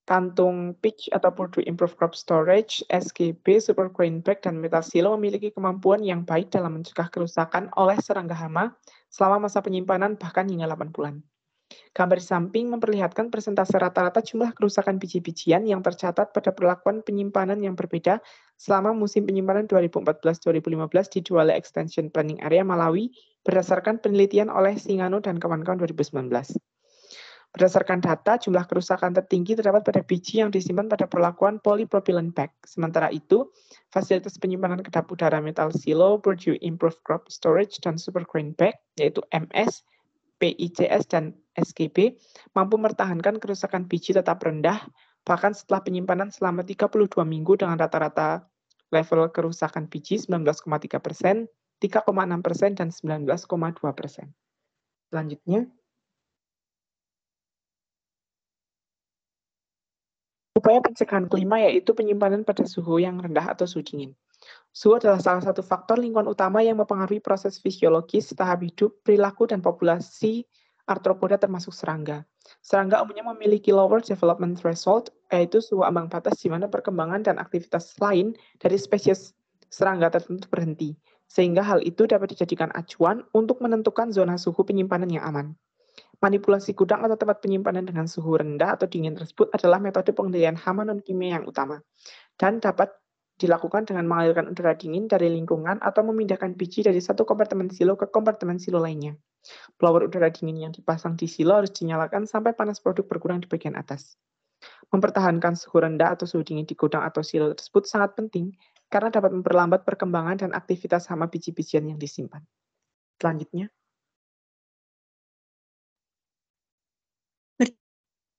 kantung pitch atau Purdue Improved Crop Storage, SGB, Supergrain Bag, dan Metal Silo memiliki kemampuan yang baik dalam mencegah kerusakan oleh serangga hama selama masa penyimpanan bahkan hingga 8 bulan. Gambar di samping memperlihatkan persentase rata-rata jumlah kerusakan biji-bijian yang tercatat pada perlakuan penyimpanan yang berbeda selama musim penyimpanan 2014-2015 di Duale Extension Planning Area Malawi berdasarkan penelitian oleh Singano dan kawan-kawan 2019. Berdasarkan data, jumlah kerusakan tertinggi terdapat pada biji yang disimpan pada perlakuan polypropylene bag. Sementara itu, fasilitas penyimpanan kedap udara metal silo, Purdue Improved Crop Storage, dan Supergrain Bag, yaitu MS, PICS, dan SGB, mampu mempertahankan kerusakan biji tetap rendah, bahkan setelah penyimpanan selama 32 minggu dengan rata-rata level kerusakan biji 19,3%, 3,6%, dan 19,2%. Selanjutnya, upaya pencegahan kelima yaitu penyimpanan pada suhu yang rendah atau suhu dingin. Suhu adalah salah satu faktor lingkungan utama yang mempengaruhi proses fisiologis, tahap hidup, perilaku, dan populasi arthropoda termasuk serangga. Serangga umumnya memiliki lower development threshold, yaitu suhu ambang batas di mana perkembangan dan aktivitas lain dari spesies serangga tertentu berhenti, sehingga hal itu dapat dijadikan acuan untuk menentukan zona suhu penyimpanan yang aman. Manipulasi gudang atau tempat penyimpanan dengan suhu rendah atau dingin tersebut adalah metode pengendalian hama non-kimia yang utama, dan dapat dilakukan dengan mengalirkan udara dingin dari lingkungan atau memindahkan biji dari satu kompartemen silo ke kompartemen silo lainnya. Blower udara dingin yang dipasang di silo harus dinyalakan sampai panas produk berkurang di bagian atas. Mempertahankan suhu rendah atau suhu dingin di gudang atau silo tersebut sangat penting karena dapat memperlambat perkembangan dan aktivitas hama biji-bijian yang disimpan. Selanjutnya,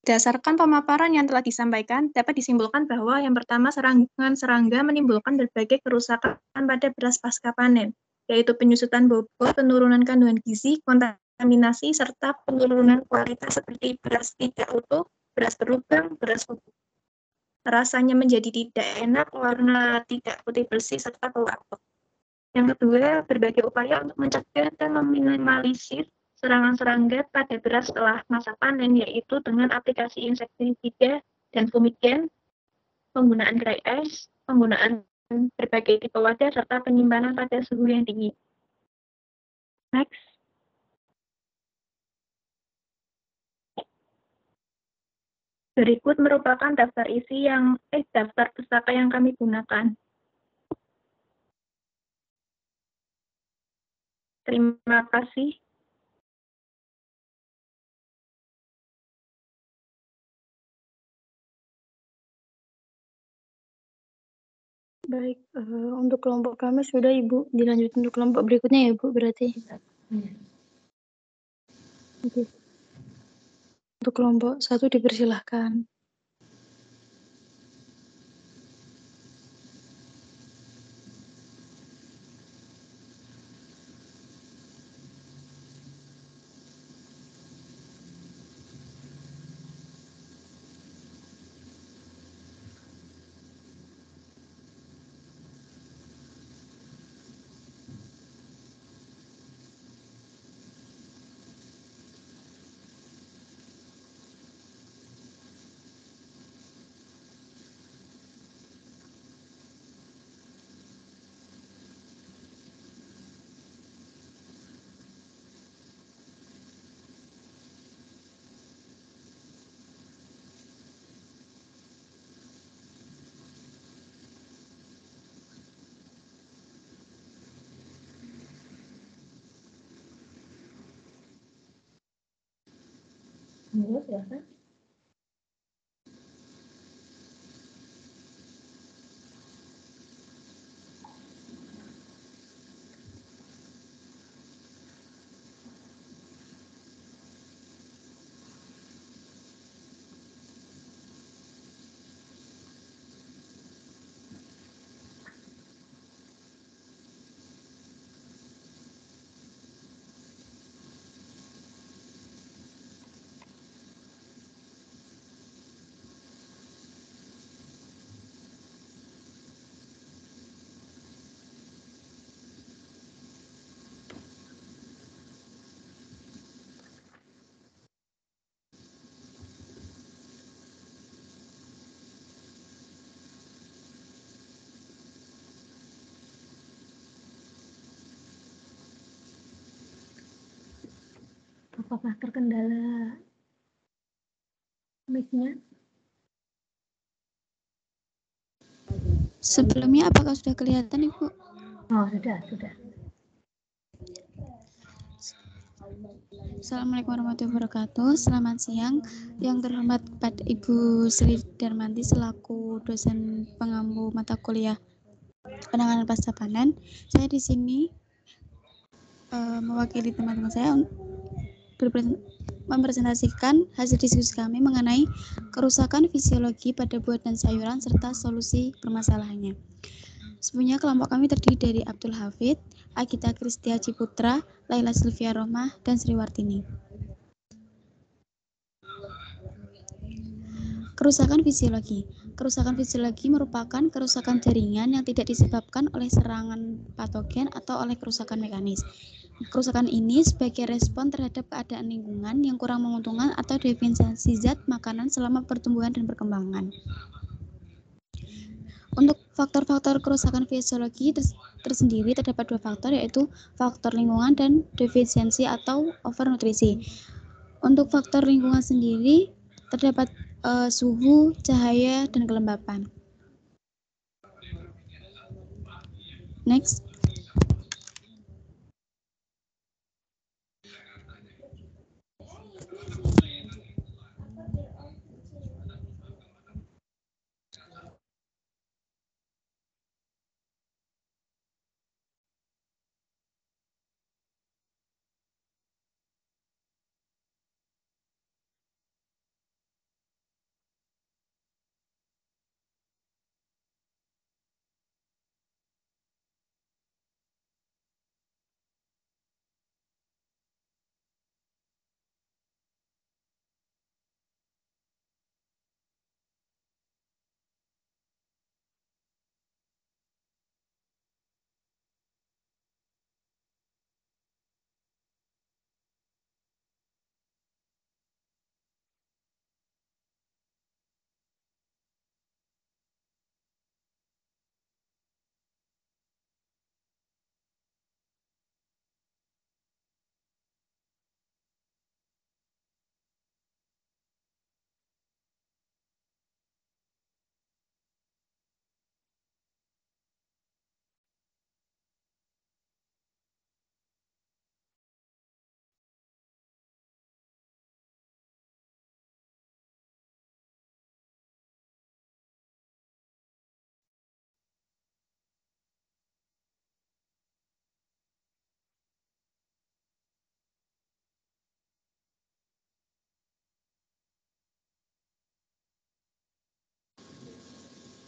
berdasarkan pemaparan yang telah disampaikan, dapat disimpulkan bahwa yang pertama serangan serangga menimbulkan berbagai kerusakan pada beras pasca panen, yaitu penyusutan bobot, penurunan kandungan gizi, kontaminasi, serta penurunan kualitas seperti beras tidak utuh, beras berlubang, beras bubuk. Rasanya menjadi tidak enak, warna tidak putih bersih, serta bau apek. Yang kedua, berbagai upaya untuk mencegah dan meminimalisir serangan serangga pada beras setelah masa panen, yaitu dengan aplikasi insektisida dan fumigan, penggunaan dry ice, penggunaan berbagai tipe wadah, serta penyimpanan pada suhu yang tinggi. Next. Berikut merupakan daftar pustaka yang kami gunakan. Terima kasih. Baik, untuk kelompok kami sudah Ibu, dilanjut untuk kelompok berikutnya ya Bu berarti. Oke. Untuk kelompok 1 dipersilahkan. Monggo, silakan. Apakah terkendala mic-nya? Sebelumnya apakah sudah kelihatan, Ibu? Oh, sudah. Assalamualaikum warahmatullahi wabarakatuh. Selamat siang. Yang terhormat kepada Ibu Sri Darmanti selaku dosen pengampu mata kuliah penanganan pasca panen. Saya di sini mewakili teman-teman saya mempresentasikan hasil diskusi kami mengenai kerusakan fisiologi pada buah dan sayuran serta solusi permasalahannya. Sebelumnya kelompok kami terdiri dari Abdul Hafid, Agita Kristia Ciputra, Laila Sylvia Rohmah, dan Sriwartini. Kerusakan fisiologi. Kerusakan fisiologi merupakan kerusakan jaringan yang tidak disebabkan oleh serangan patogen atau oleh kerusakan mekanis. Kerusakan ini sebagai respon terhadap keadaan lingkungan yang kurang menguntungkan atau defisiensi zat makanan selama pertumbuhan dan perkembangan. Untuk faktor-faktor kerusakan fisiologi tersendiri terdapat dua faktor, yaitu faktor lingkungan dan defisiensi atau overnutrisi. Untuk faktor lingkungan sendiri terdapat suhu, cahaya, dan kelembapan. Next.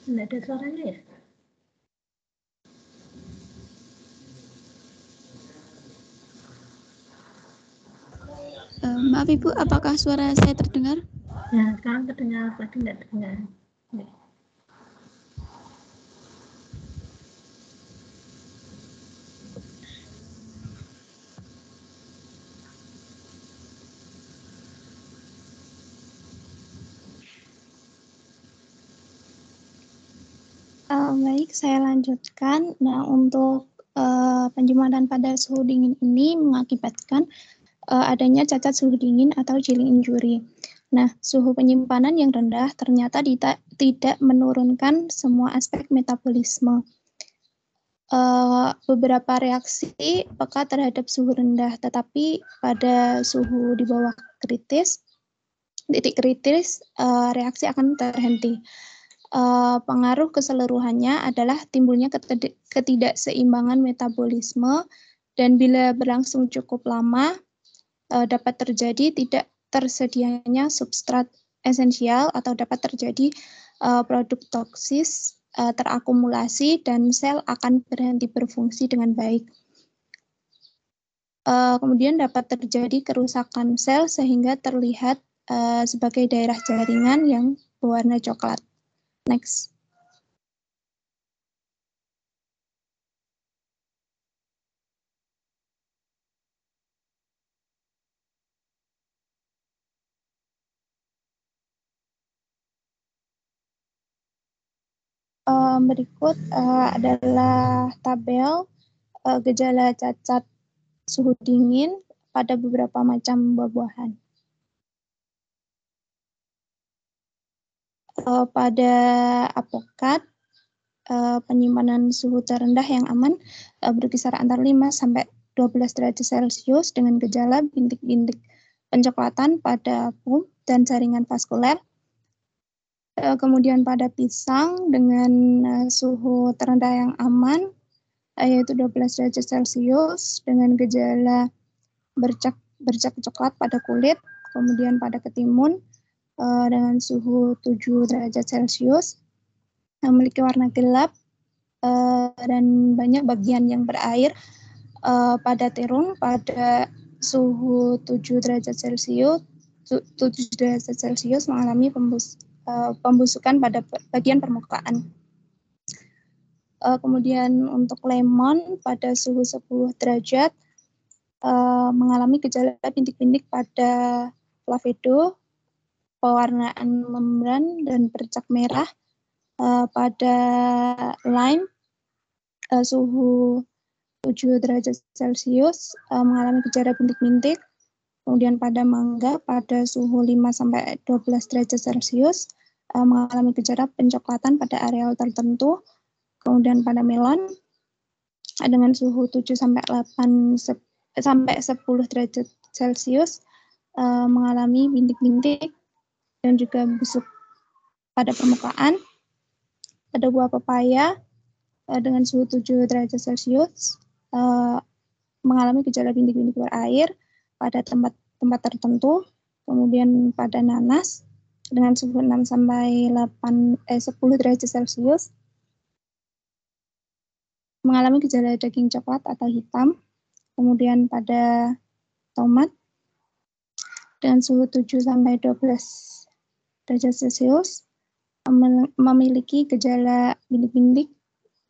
Tidak ada suaranya ya? Maaf Ibu, apakah suara saya terdengar? Nah, sekarang terdengar, tadi tidak terdengar. Ya. Baik, saya lanjutkan. Nah, untuk penjumatan pada suhu dingin ini mengakibatkan adanya cacat suhu dingin atau chilling injury. Nah, suhu penyimpanan yang rendah ternyata tidak menurunkan semua aspek metabolisme. Beberapa reaksi peka terhadap suhu rendah, tetapi pada suhu di bawah kritis, titik kritis, reaksi akan terhenti. Pengaruh keseluruhannya adalah timbulnya ketidakseimbangan metabolisme, dan bila berlangsung cukup lama, dapat terjadi tidak tersedianya substrat esensial atau dapat terjadi produk toksis terakumulasi dan sel akan berhenti berfungsi dengan baik. Kemudian dapat terjadi kerusakan sel sehingga terlihat sebagai daerah jaringan yang berwarna coklat. Next. Berikut adalah tabel gejala cacat suhu dingin pada beberapa macam buah-buahan. Pada apokat, penyimpanan suhu terendah yang aman berkisar antara 5 sampai 12 derajat Celcius dengan gejala bintik-bintik pencoklatan pada pum dan jaringan vaskuler. Kemudian pada pisang dengan suhu terendah yang aman, yaitu 12 derajat Celcius dengan gejala bercak coklat pada kulit. Kemudian pada ketimun dengan suhu 7 derajat Celcius, memiliki warna gelap dan banyak bagian yang berair. Pada terung pada suhu 7 derajat Celcius mengalami pembusukan pada bagian permukaan. Kemudian untuk lemon pada suhu 10 derajat mengalami gejala bintik-bintik pada flavedo, pewarnaan membran dan bercak merah. Pada lime suhu 7 derajat Celcius mengalami gejala bintik-bintik. Kemudian pada mangga pada suhu 5 sampai 12 derajat Celcius mengalami gejala pencoklatan pada areal tertentu. Kemudian pada melon dengan suhu 7 sampai 10 derajat Celcius mengalami bintik-bintik dan juga busuk pada permukaan. Pada buah pepaya dengan suhu 7 derajat Celcius mengalami gejala bintik-bintik berair pada tempat tertentu. Kemudian pada nanas dengan suhu 6 sampai 10 derajat Celcius mengalami gejala daging coklat atau hitam. Kemudian pada tomat dengan suhu 7 sampai 12 derajat Celcius memiliki gejala bintik-bintik,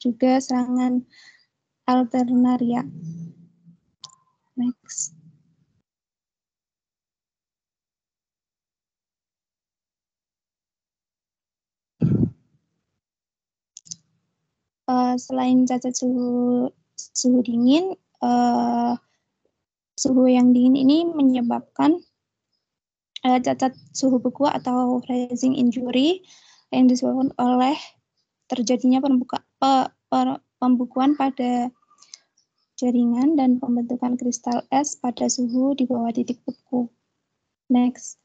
juga serangan alternaria. Next. Selain cacat suhu dingin, suhu yang dingin ini menyebabkan cacat suhu beku atau freezing injury yang disebabkan oleh terjadinya pembukuan pada jaringan dan pembentukan kristal es pada suhu di bawah titik beku. Next.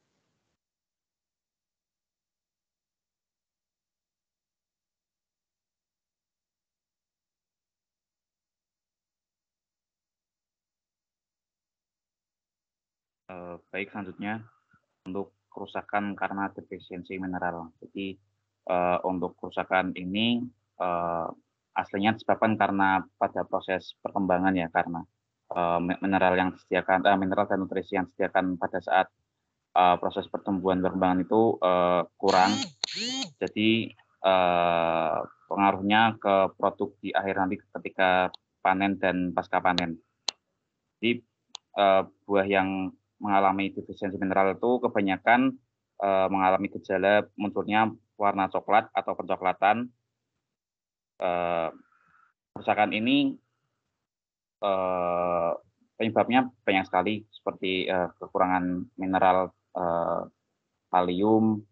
Baik, selanjutnya untuk kerusakan karena defisiensi mineral. Jadi untuk kerusakan ini aslinya disebabkan karena pada proses perkembangan ya, karena mineral yang disediakan, mineral dan nutrisi yang disediakan pada saat proses pertumbuhan perkembangan itu kurang. Jadi pengaruhnya ke produk di akhir nanti ketika panen dan pasca panen. Jadi buah yang mengalami defisiensi mineral itu kebanyakan mengalami gejala munculnya warna coklat atau pencoklatan. Kerusakan ini penyebabnya banyak sekali, seperti kekurangan mineral kalium,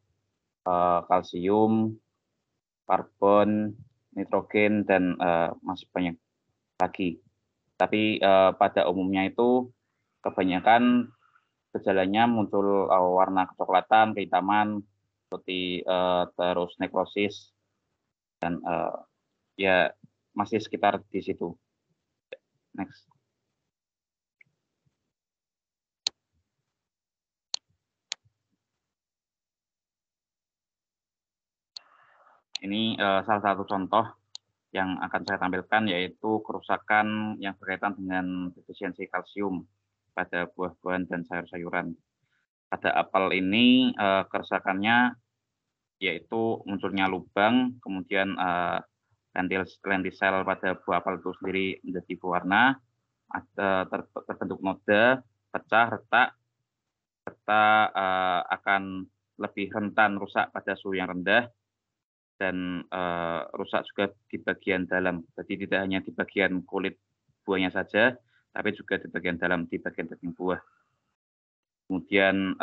kalsium, karbon, nitrogen, dan masih banyak lagi. Tapi pada umumnya itu kebanyakan gejalanya muncul warna kecoklatan, kehitaman, seperti terus nekrosis, dan ya masih sekitar di situ. Next. Ini salah satu contoh yang akan saya tampilkan, yaitu kerusakan yang berkaitan dengan defisiensi kalsium pada buah-buahan dan sayur-sayuran. Pada apel ini kerusakannya yaitu munculnya lubang, kemudian lentisel pada buah apel itu sendiri menjadi berwarna, terbentuk noda, pecah, retak, serta akan lebih rentan rusak pada suhu yang rendah, dan rusak juga di bagian dalam. Jadi tidak hanya di bagian kulit buahnya saja, tapi juga di bagian dalam, di bagian daging buah. Kemudian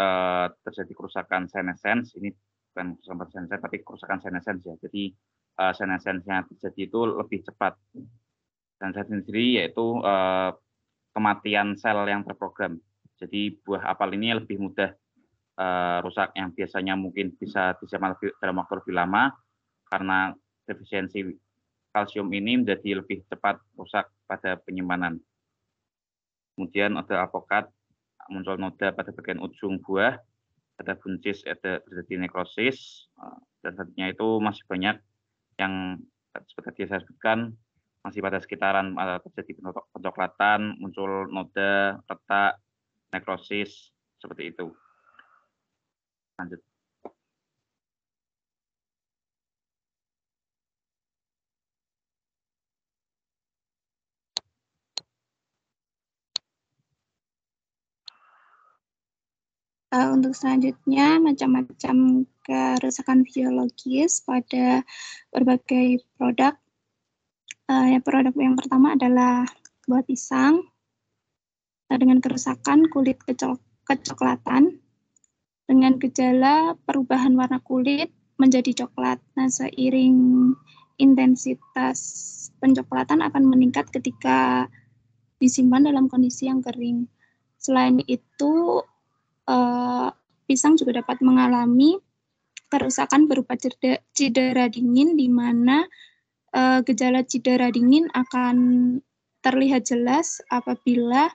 terjadi kerusakan senesens, ini bukan kerusakan senesens, tapi kerusakan senesens ya. Jadi senesens yang terjadi itu lebih cepat. Senesens sendiri yaitu kematian sel yang terprogram. Jadi buah apel ini lebih mudah rusak, yang biasanya mungkin bisa disimpan dalam waktu lebih lama, karena defisiensi kalsium ini menjadi lebih cepat rusak pada penyimpanan. Kemudian ada alpukat, muncul noda pada bagian ujung buah, ada buncis, ada terjadi nekrosis, dan selanjutnya itu masih banyak yang seperti saya sebutkan, masih pada sekitaran terjadi pencoklatan, muncul noda, retak, nekrosis, seperti itu. Lanjut. Untuk selanjutnya, macam-macam kerusakan fisiologis pada berbagai produk. Produk yang pertama adalah buah pisang dengan kerusakan kulit kecoklatan dengan gejala perubahan warna kulit menjadi coklat. Nah, seiring intensitas pencoklatan akan meningkat ketika disimpan dalam kondisi yang kering. Selain itu, pisang juga dapat mengalami kerusakan berupa cedera dingin, di mana gejala cedera dingin akan terlihat jelas apabila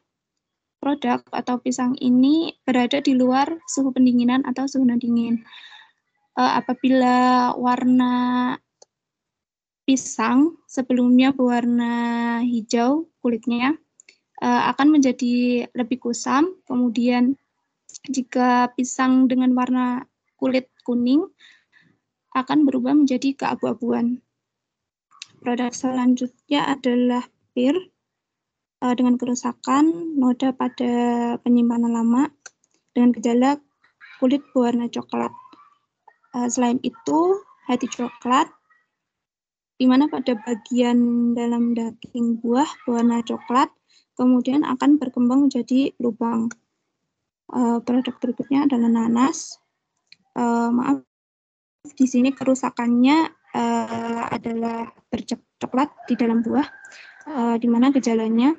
produk atau pisang ini berada di luar suhu pendinginan atau suhu dingin. Apabila warna pisang sebelumnya berwarna hijau kulitnya, akan menjadi lebih kusam, kemudian jika pisang dengan warna kulit kuning akan berubah menjadi keabu-abuan. Produk selanjutnya adalah pir dengan kerusakan noda pada penyimpanan lama dengan gejala kulit berwarna coklat. Selain itu, hati coklat, di mana pada bagian dalam daging buah berwarna coklat, kemudian akan berkembang menjadi lubang. Produk berikutnya adalah nanas. Maaf, di sini kerusakannya adalah bercoklat di dalam buah, di mana gejalanya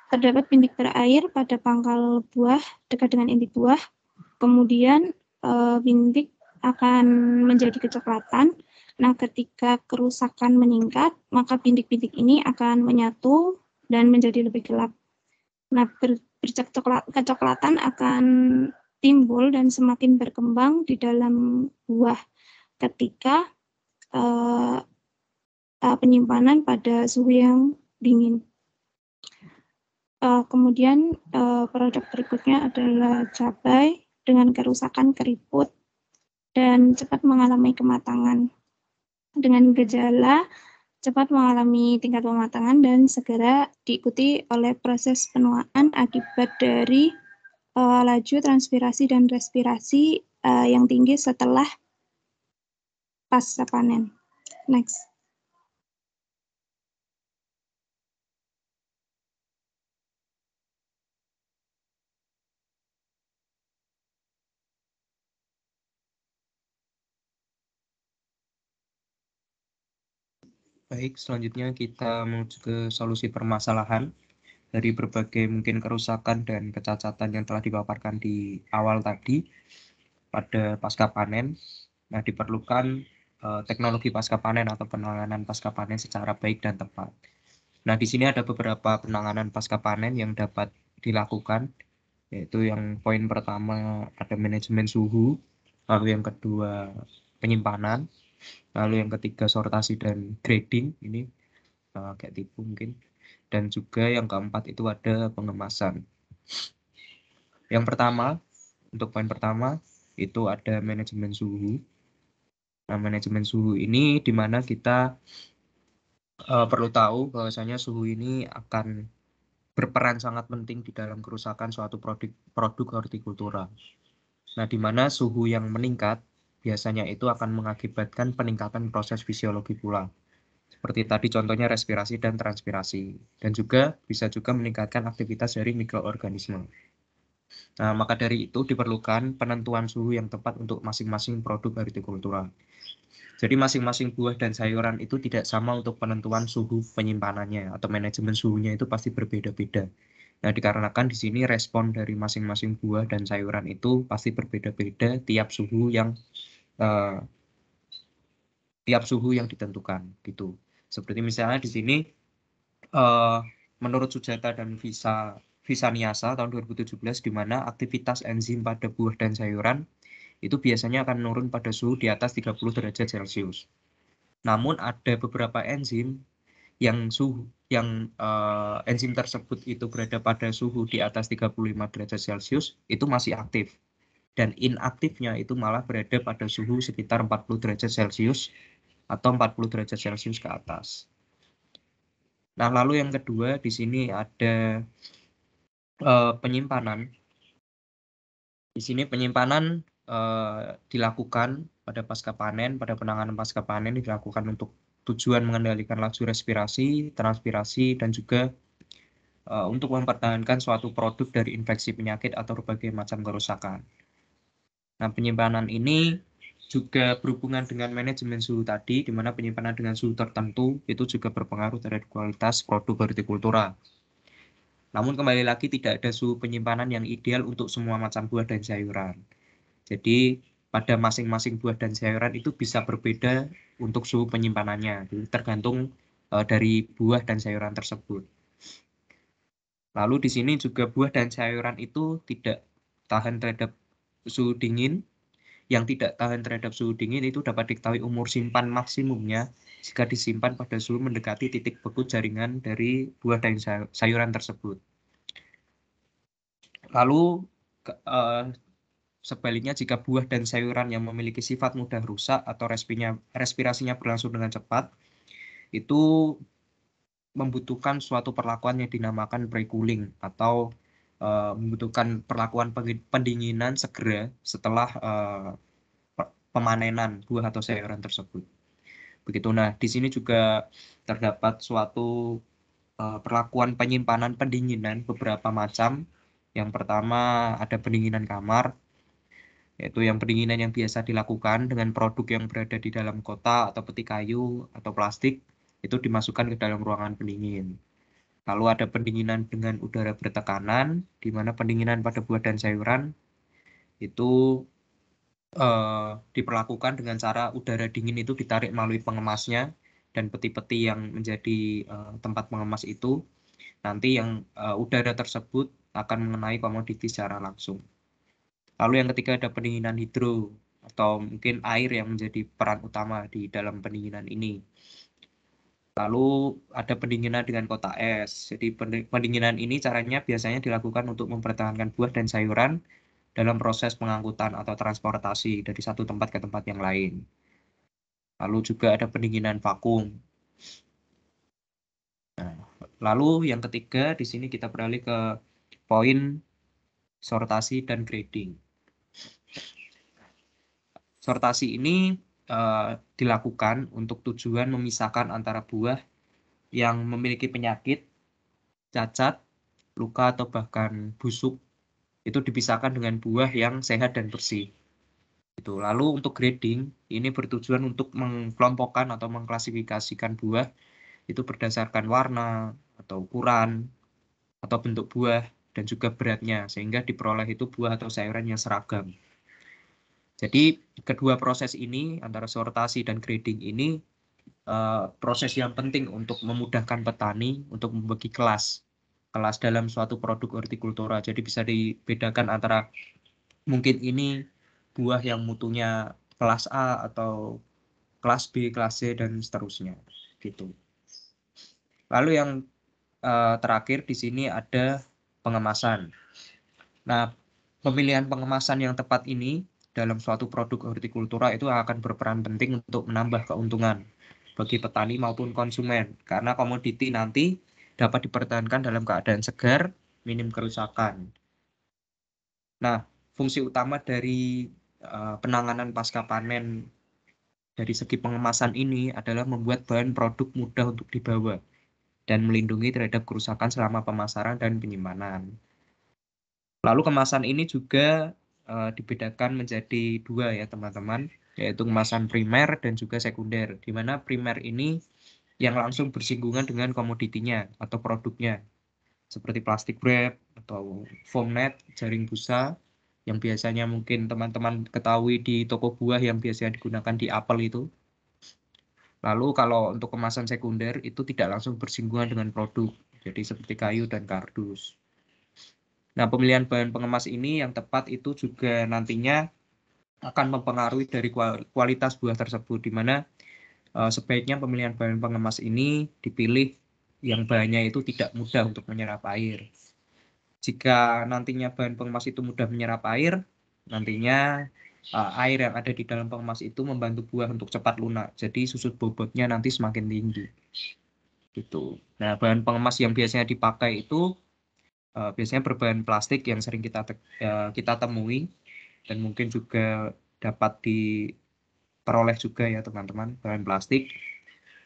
terdapat bintik berair pada pangkal buah dekat dengan inti buah, kemudian bintik akan menjadi kecoklatan. Nah, ketika kerusakan meningkat, maka bintik-bintik ini akan menyatu dan menjadi lebih gelap. Nah, kecoklatan akan timbul dan semakin berkembang di dalam buah ketika penyimpanan pada suhu yang dingin. Kemudian produk berikutnya adalah cabai dengan kerusakan keriput dan cepat mengalami kematangan. Dengan gejala cepat mengalami tingkat pematangan dan segera diikuti oleh proses penuaan akibat dari laju transpirasi dan respirasi yang tinggi setelah pasca panen. Next. Baik, selanjutnya kita menuju ke solusi permasalahan. dari berbagai mungkin kerusakan dan kecacatan yang telah dipaparkan di awal tadi pada pasca panen. Nah, diperlukan teknologi pasca panen atau penanganan pasca panen secara baik dan tepat. Nah, di sini ada beberapa penanganan pasca panen yang dapat dilakukan, yaitu yang poin pertama ada manajemen suhu, lalu yang kedua penyimpanan, lalu yang ketiga sortasi dan grading, ini kayak tipu mungkin, dan juga yang keempat itu ada pengemasan. Yang pertama, untuk poin pertama itu ada manajemen suhu. Nah, manajemen suhu ini di mana kita perlu tahu bahwasanya suhu ini akan berperan sangat penting di dalam kerusakan suatu produk hortikultura. Nah, di mana suhu yang meningkat biasanya itu akan mengakibatkan peningkatan proses fisiologi pula. Seperti tadi contohnya respirasi dan transpirasi. Dan juga bisa juga meningkatkan aktivitas dari mikroorganisme. Nah, maka dari itu diperlukan penentuan suhu yang tepat untuk masing-masing produk hortikultura. Jadi masing-masing buah dan sayuran itu tidak sama untuk penentuan suhu penyimpanannya atau manajemen suhunya itu pasti berbeda-beda. Nah, dikarenakan di sini respon dari masing-masing buah dan sayuran itu pasti berbeda-beda tiap suhu yang ditentukan gitu. Seperti misalnya di sini menurut Sujata dan Visaniasa tahun 2017 di mana aktivitas enzim pada buah dan sayuran itu biasanya akan menurun pada suhu di atas 30 derajat Celcius. Namun ada beberapa enzim yang enzim tersebut itu berada pada suhu di atas 35 derajat Celcius itu masih aktif. Dan inaktifnya itu malah berada pada suhu sekitar 40 derajat Celcius atau 40 derajat Celcius ke atas. Nah, lalu yang kedua di sini ada penyimpanan. Di sini penyimpanan dilakukan pada pasca panen, pada penanganan pasca panen dilakukan untuk tujuan mengendalikan laju respirasi, transpirasi, dan juga untuk mempertahankan suatu produk dari infeksi penyakit atau berbagai macam kerusakan. Nah, penyimpanan ini juga berhubungan dengan manajemen suhu tadi, di mana penyimpanan dengan suhu tertentu itu juga berpengaruh terhadap kualitas produk hortikultura. Namun kembali lagi tidak ada suhu penyimpanan yang ideal untuk semua macam buah dan sayuran. Jadi pada masing-masing buah dan sayuran itu bisa berbeda untuk suhu penyimpanannya, tergantung dari buah dan sayuran tersebut. Lalu di sini juga buah dan sayuran itu tidak tahan terhadap suhu dingin. Yang tidak tahan terhadap suhu dingin itu dapat diketahui umur simpan maksimumnya jika disimpan pada suhu mendekati titik beku jaringan dari buah dan sayuran tersebut. Lalu sebaliknya, jika buah dan sayuran yang memiliki sifat mudah rusak atau respirasinya berlangsung dengan cepat, itu membutuhkan suatu perlakuan yang dinamakan pre-cooling atau membutuhkan perlakuan pendinginan segera setelah pemanenan buah atau sayuran tersebut. Begitu. Nah, di sini juga terdapat suatu perlakuan penyimpanan pendinginan beberapa macam. Yang pertama ada pendinginan kamar, yaitu yang pendinginan yang biasa dilakukan dengan produk yang berada di dalam kotak atau peti kayu atau plastik, itu dimasukkan ke dalam ruangan pendingin. Lalu ada pendinginan dengan udara bertekanan, di mana pendinginan pada buah dan sayuran itu diperlakukan dengan cara udara dingin itu ditarik melalui pengemasnya, dan peti-peti yang menjadi tempat pengemas itu, nanti yang udara tersebut akan mengenai komoditi secara langsung. Lalu yang ketiga ada pendinginan hidro atau mungkin air yang menjadi peran utama di dalam pendinginan ini. Lalu ada pendinginan dengan kotak es. Jadi pendinginan ini caranya biasanya dilakukan untuk mempertahankan buah dan sayuran dalam proses pengangkutan atau transportasi dari satu tempat ke tempat yang lain. Lalu juga ada pendinginan vakum. Nah, lalu yang ketiga di sini kita beralih ke poin sortasi dan grading. Sortasi ini dilakukan untuk tujuan memisahkan antara buah yang memiliki penyakit, cacat, luka, atau bahkan busuk. Itu dipisahkan dengan buah yang sehat dan bersih. Gitu. Lalu untuk grading, ini bertujuan untuk mengkelompokkan atau mengklasifikasikan buah itu berdasarkan warna atau ukuran, atau bentuk buah dan juga beratnya, sehingga diperoleh itu buah atau sayuran yang seragam. Jadi kedua proses ini antara sortasi dan grading ini proses yang penting untuk memudahkan petani untuk membagi kelas dalam suatu produk hortikultura. Jadi bisa dibedakan antara mungkin ini buah yang mutunya kelas A atau kelas B, kelas C, dan seterusnya gitu. Lalu yang terakhir di sini ada pengemasan. Nah, pemilihan pengemasan yang tepat ini dalam suatu produk hortikultura itu akan berperan penting untuk menambah keuntungan bagi petani maupun konsumen, karena komoditi nanti dapat dipertahankan dalam keadaan segar, minim kerusakan. Nah, fungsi utama dari penanganan pasca panen dari segi pengemasan ini adalah membuat bahan produk mudah untuk dibawa dan melindungi terhadap kerusakan selama pemasaran dan penyimpanan. Lalu kemasan ini juga dibedakan menjadi dua ya teman-teman, yaitu kemasan primer dan juga sekunder, di mana primer ini yang langsung bersinggungan dengan komoditinya atau produknya, seperti plastik wrap atau foam net, jaring busa, yang biasanya mungkin teman-teman ketahui di toko buah yang biasanya digunakan di apel itu. Lalu kalau untuk kemasan sekunder itu tidak langsung bersinggungan dengan produk, jadi seperti kayu dan kardus. Nah, pemilihan bahan pengemas ini yang tepat itu juga nantinya akan mempengaruhi dari kualitas buah tersebut, di mana sebaiknya pemilihan bahan pengemas ini dipilih yang bahannya itu tidak mudah untuk menyerap air. Jika nantinya bahan pengemas itu mudah menyerap air, nantinya air yang ada di dalam pengemas itu membantu buah untuk cepat lunak. Jadi susut bobotnya nanti semakin tinggi. Gitu. Nah, bahan pengemas yang biasanya dipakai itu biasanya berbahan plastik yang sering kita temui dan mungkin juga dapat diperoleh juga ya teman-teman, bahan plastik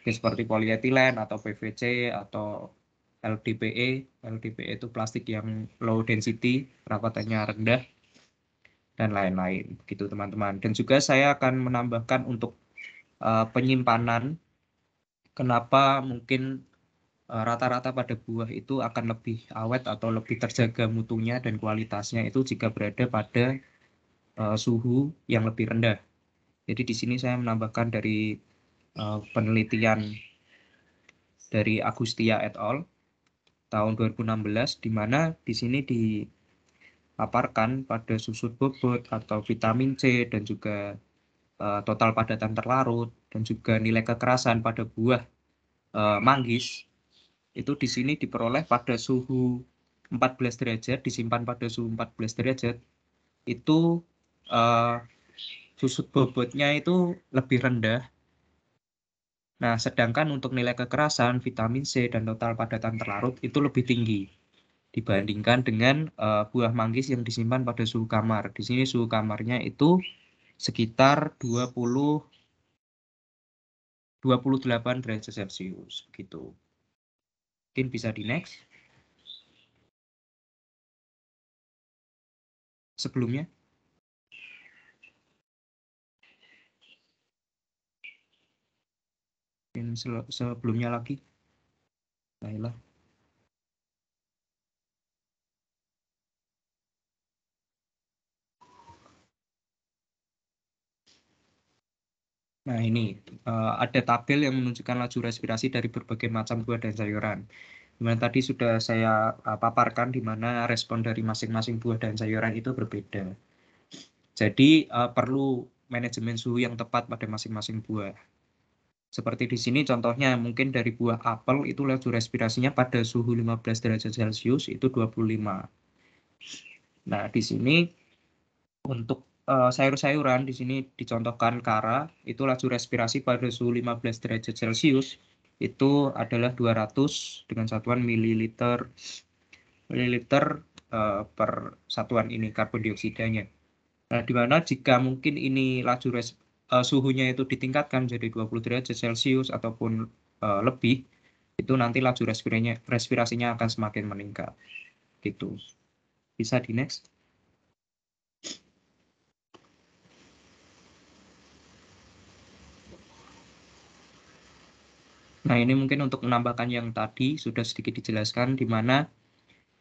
seperti polietilen atau PVC atau LDPE. LDPE itu plastik yang low density, kerapatannya rendah, dan lain-lain begitu teman-teman. Dan juga saya akan menambahkan untuk penyimpanan, kenapa mungkin rata-rata pada buah itu akan lebih awet atau lebih terjaga mutunya dan kualitasnya itu jika berada pada suhu yang lebih rendah. Jadi di sini saya menambahkan dari penelitian dari Agustia et al. Tahun 2016, di mana di sini dipaparkan pada susut bobot atau vitamin C dan juga total padatan terlarut dan juga nilai kekerasan pada buah manggis itu di sini diperoleh pada suhu 14 derajat, disimpan pada suhu 14 derajat, itu susut bobotnya itu lebih rendah. Nah, sedangkan untuk nilai kekerasan, vitamin C, dan total padatan terlarut itu lebih tinggi dibandingkan dengan buah manggis yang disimpan pada suhu kamar. Di sini suhu kamarnya itu sekitar 28 derajat Celcius gitu. Mungkin bisa di next. Sebelumnya. Mungkin sebelumnya lagi. Baiklah. Nah, ini ada tabel yang menunjukkan laju respirasi dari berbagai macam buah dan sayuran. Dimana tadi sudah saya paparkan di mana respon dari masing-masing buah dan sayuran itu berbeda. Jadi perlu manajemen suhu yang tepat pada masing-masing buah. Seperti di sini contohnya mungkin dari buah apel itu laju respirasinya pada suhu 15 derajat Celcius itu 25. Nah, di sini untuk sayur-sayuran di sini dicontohkan kara itu laju respirasi pada suhu 15 derajat Celcius itu adalah 200 dengan satuan mililiter per satuan ini karbon dioksidanya. Nah, di mana jika mungkin ini laju suhunya itu ditingkatkan jadi 20 derajat Celcius ataupun lebih, itu nanti laju respirasinya akan semakin meningkat. Gitu. Bisa di next. Nah, ini mungkin untuk menambahkan yang tadi sudah sedikit dijelaskan di mana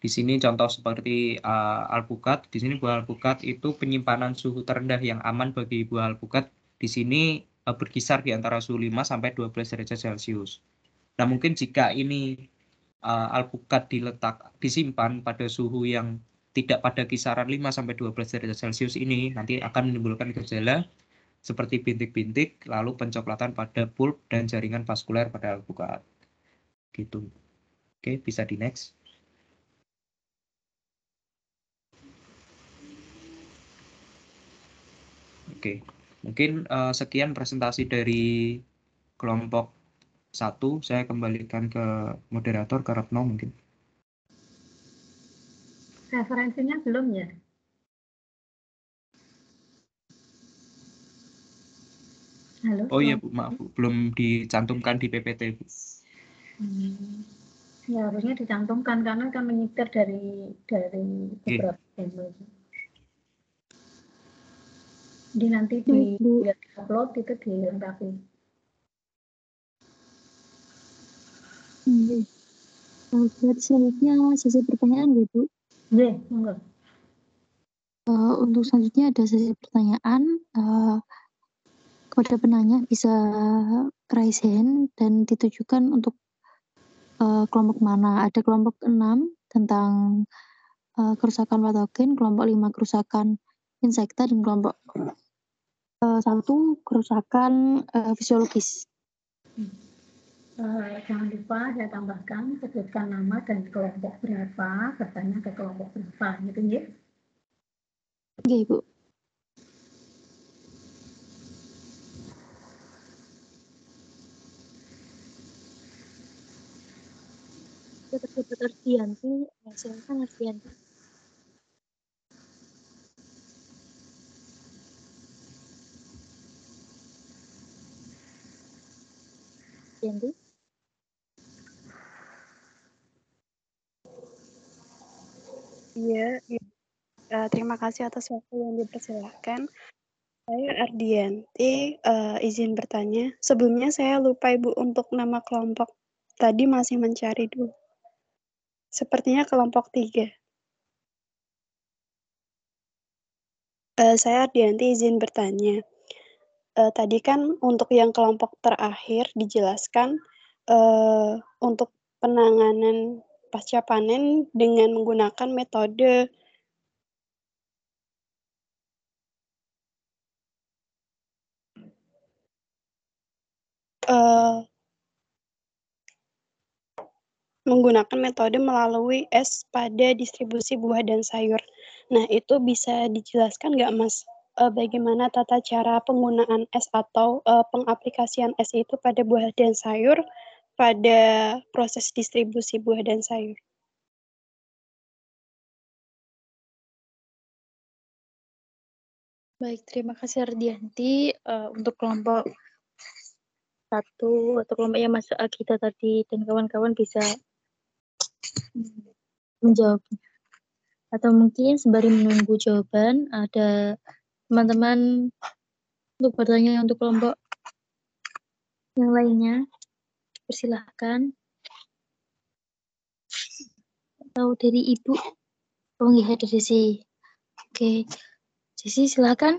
Di sini contoh seperti alpukat. Di sini buah alpukat itu penyimpanan suhu terendah yang aman bagi buah alpukat di sini berkisar di antara suhu 5 sampai 12 derajat Celcius. Nah, mungkin jika ini alpukat disimpan pada suhu yang tidak pada kisaran 5 sampai 12 derajat Celcius ini, nanti akan menimbulkan gejala seperti bintik-bintik, lalu pencoklatan pada pulp dan jaringan vaskuler pada alpukat. Gitu. Oke, bisa di next. Oke, mungkin sekian presentasi dari kelompok 1. Saya kembalikan ke moderator, ke Retno mungkin. Referensinya belum ya? Halo? Oh iya Bu, maaf Bu, belum dicantumkan di PPT Bu. Ya harusnya dicantumkan karena kan menyitir dari beberapa demo. Jadi nanti di upload itu dilengkapi. Buat selanjutnya sesi pertanyaan ya Bu. Iya, monggo. Untuk selanjutnya ada sesi pertanyaan. Kepada penanya bisa raise hand dan ditujukan untuk kelompok mana. Ada kelompok 6 tentang kerusakan patogen, kelompok 5 kerusakan insekta, dan kelompok 1 kerusakan fisiologis. Jangan lupa saya tambahkan, sebutkan nama dan kelompok berapa, bertanya ke kelompok berapa, gitu ya. Oke, Ibu. Terdapat Ardianti, silakan Ardianti. Ardianti. Iya, terima kasih atas waktu yang dipersilahkan. Saya Ardianti, izin bertanya. Sebelumnya saya lupa Ibu untuk nama kelompok. Tadi masih mencari dulu. Sepertinya kelompok 3. Saya Ardianti izin bertanya. Tadi kan untuk yang kelompok terakhir dijelaskan untuk penanganan pasca panen dengan menggunakan metode menggunakan metode melalui es pada distribusi buah dan sayur. Nah, itu bisa dijelaskan nggak, Mas, bagaimana tata cara penggunaan es atau pengaplikasian es itu pada buah dan sayur pada proses distribusi buah dan sayur? Baik, terima kasih Ardianti. Untuk kelompok 1 atau kelompok yang Mas Agita tadi dan kawan-kawan bisa menjawab. Atau mungkin sembari menunggu jawaban, ada teman-teman untuk bertanya untuk kelompok yang lainnya. Persilahkan. Atau dari Ibu. Oh iya, dari Desi. Oke. Desi, silakan.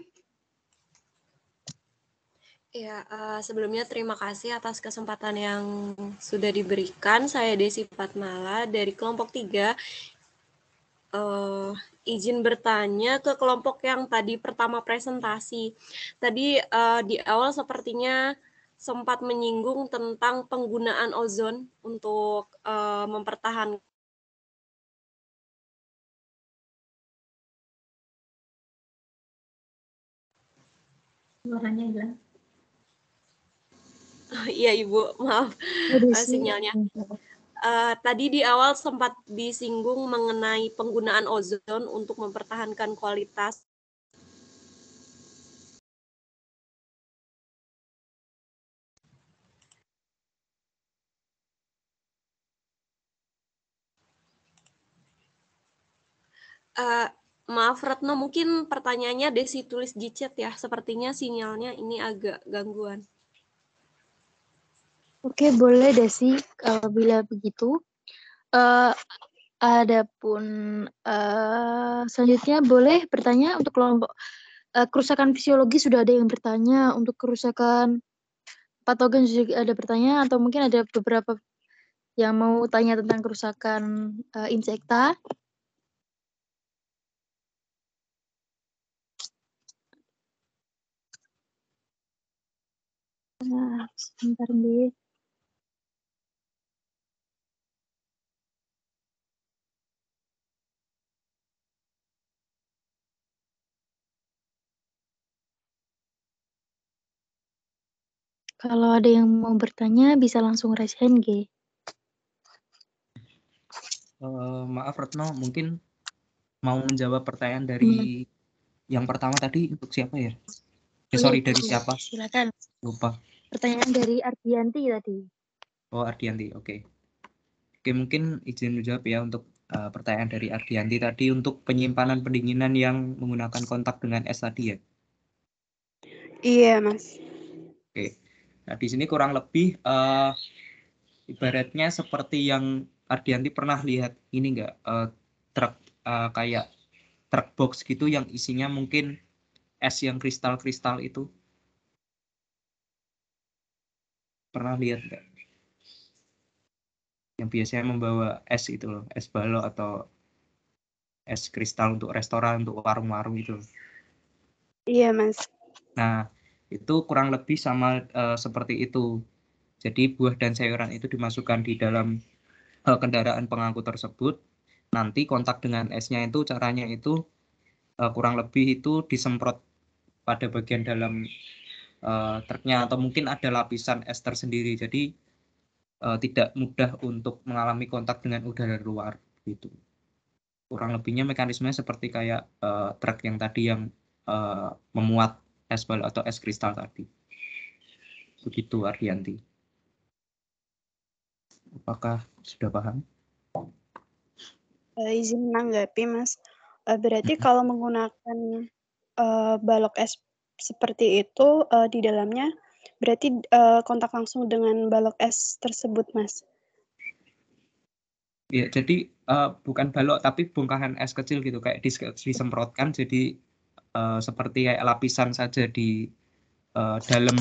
Ya, sebelumnya terima kasih atas kesempatan yang sudah diberikan. Saya Desi Fatmala dari kelompok 3. Izin bertanya ke kelompok yang tadi pertama presentasi. Tadi di awal sepertinya sempat menyinggung tentang penggunaan ozon untuk mempertahankan Suaranya hilang. Iya Ibu, maaf sinyalnya. Tadi di awal sempat disinggung mengenai penggunaan ozon untuk mempertahankan kualitas. Maaf Retno, mungkin pertanyaannya Desi tulis di chat ya, sepertinya sinyalnya ini agak gangguan. Oke, boleh Desi, bila begitu. Adapun selanjutnya boleh bertanya untuk kelompok kerusakan fisiologi sudah ada yang bertanya, untuk kerusakan patogen juga ada bertanya, atau mungkin ada beberapa yang mau tanya tentang kerusakan insekta. Nah, sebentar, B. Kalau ada yang mau bertanya, bisa langsung raise hand, G. Maaf Retno, mungkin mau menjawab pertanyaan dari yang pertama tadi untuk siapa ya? Sorry, dari siapa? Silakan. Lupa. Pertanyaan dari Ardianti tadi. Oh, Ardianti, oke. Oke, mungkin izin menjawab ya untuk pertanyaan dari Ardianti tadi untuk penyimpanan pendinginan yang menggunakan kontak dengan es tadi ya? Iya, Mas. Oke. Nah, di sini kurang lebih ibaratnya seperti yang Ardianti pernah lihat ini enggak truk kayak truk box gitu yang isinya mungkin es yang kristal-kristal itu. Pernah lihat enggak? Yang biasanya membawa es itu loh, es balok atau es kristal untuk restoran, untuk warung-warung itu. Iya, Mas. Nah, itu kurang lebih sama seperti itu. Jadi buah dan sayuran itu dimasukkan di dalam kendaraan pengangkut tersebut. Nanti kontak dengan esnya itu caranya itu kurang lebih itu disemprot pada bagian dalam truknya atau mungkin ada lapisan es tersendiri. Jadi tidak mudah untuk mengalami kontak dengan udara luar gitu. Kurang lebihnya mekanismenya seperti kayak truk yang tadi yang memuat es balok atau es kristal tadi. Begitu Ardianti. Apakah sudah paham? Izin menanggapi, Mas. Berarti kalau menggunakan balok es seperti itu di dalamnya, berarti kontak langsung dengan balok es tersebut, Mas. Ya, jadi bukan balok tapi bongkahan es kecil gitu kayak disemprotkan jadi seperti kayak lapisan saja di dalam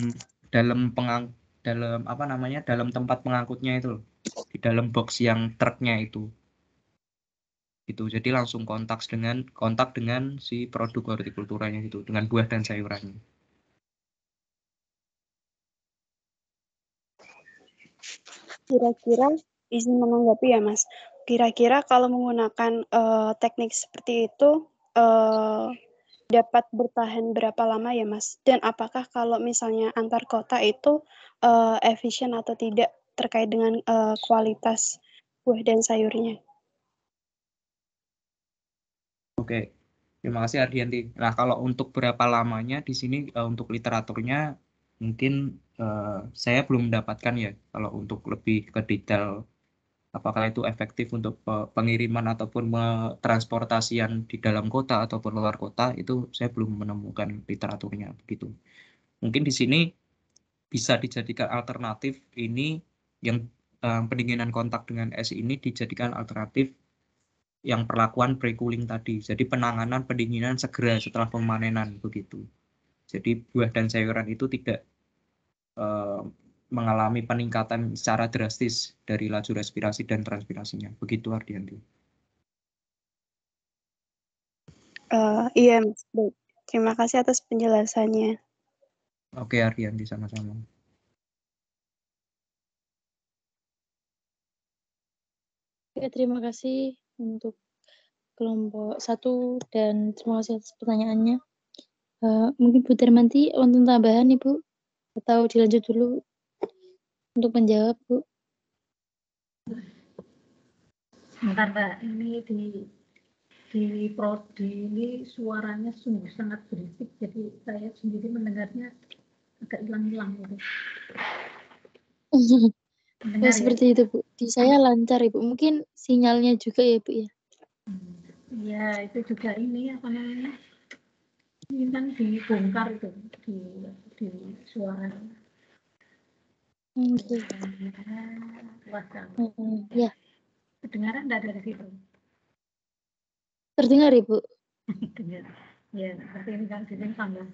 tempat pengangkutnya itu di dalam box yang truknya itu. Gitu. Jadi langsung kontak dengan si produk hortikulturanya itu dengan buah dan sayurannya. Kira-kira izin menanggapi ya, Mas. Kira-kira kalau menggunakan teknik seperti itu dapat bertahan berapa lama ya, Mas? Dan apakah kalau misalnya antar kota itu efisien atau tidak terkait dengan kualitas buah dan sayurnya? Oke, terima kasih Ardianti. Nah, kalau untuk berapa lamanya di sini untuk literaturnya mungkin saya belum mendapatkan ya. Kalau untuk lebih ke detail apakah itu efektif untuk pengiriman ataupun transportasian di dalam kota ataupun luar kota itu saya belum menemukan literaturnya begitu. Mungkin di sini bisa dijadikan alternatif ini yang pendinginan kontak dengan es ini dijadikan alternatif yang perlakuan pre-cooling tadi. Jadi penanganan pendinginan segera setelah pemanenan begitu. Jadi buah dan sayuran itu tidak mengalami peningkatan secara drastis dari laju respirasi dan transpirasinya. Begitu Ardianti. Iya, Mas. Baik. Terima kasih atas penjelasannya. Oke Ardianti, sama-sama. Oke, terima kasih untuk kelompok 1 dan terima kasih atas pertanyaannya. Mungkin Bu Darmanti untuk tambahan Ibu atau dilanjut dulu untuk menjawab Bu. Sebentar Mbak, ini ini suaranya sungguh sangat berisik, jadi saya sendiri mendengarnya agak hilang-hilang gitu. Oh, seperti itu Bu. Di saya lancar Ibu. Mungkin sinyalnya juga ya Bu ya. Iya, itu juga ini apa namanya? Ini kan dibongkar itu di suaranya. Oke. Ya. Ya. Kedengaran enggak dari situ? Terdengar, Ibu. Dengar. Ya, berarti ini kan di sini tambah.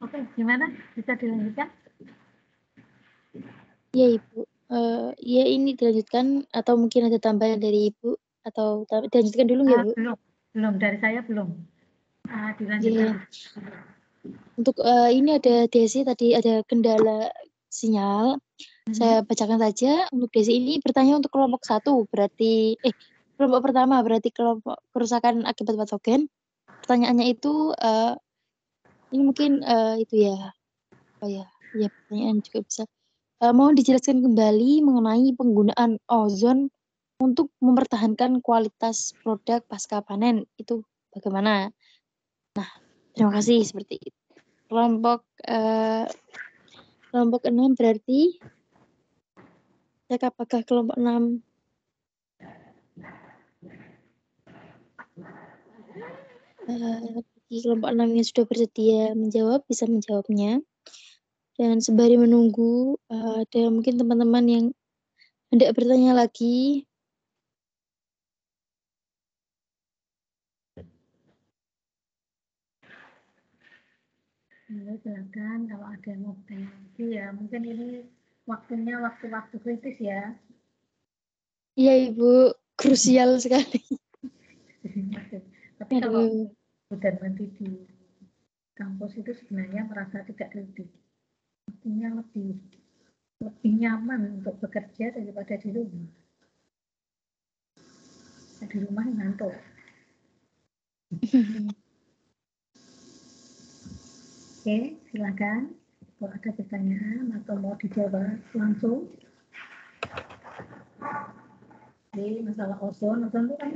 Oke, gimana? Bisa dilanjutkan? Iya, Ibu. Ya ini dilanjutkan atau mungkin ada tambahan dari Ibu atau dilanjutkan dulu nggak, Bu? Belum, dari saya belum. Iya. Dilanjutkan. Untuk ini ada Desi tadi ada kendala sinyal. Saya bacakan saja. Untuk Desi ini bertanya untuk kelompok 1 berarti kelompok pertama berarti kelompok kerusakan akibat patogen. Pertanyaannya itu ini mungkin itu ya. Oh ya, ya pertanyaan juga bisa. Mohon dijelaskan kembali mengenai penggunaan ozon untuk mempertahankan kualitas produk pasca panen. Itu bagaimana? Nah, terima kasih seperti itu. Kelompok 6 berarti apakah kelompok 6 bagi kelompok 6 yang sudah bersedia menjawab bisa menjawabnya. Dan sembari menunggu ada mungkin teman-teman yang hendak bertanya lagi. Ya, silakan kalau ada yang mau bertanya lagi ya. Mungkin ini waktunya waktu-waktu kritis ya. Iya, Ibu, krusial sekali. Tapi kalau udah nanti di kampus itu sebenarnya merasa tidak kritis. Artinya lebih nyaman untuk bekerja daripada di rumah. Di rumah ngantuk. Oke, silakan. Kalau ada pertanyaan atau mau dijawab langsung. Jadi masalah ozon itu kan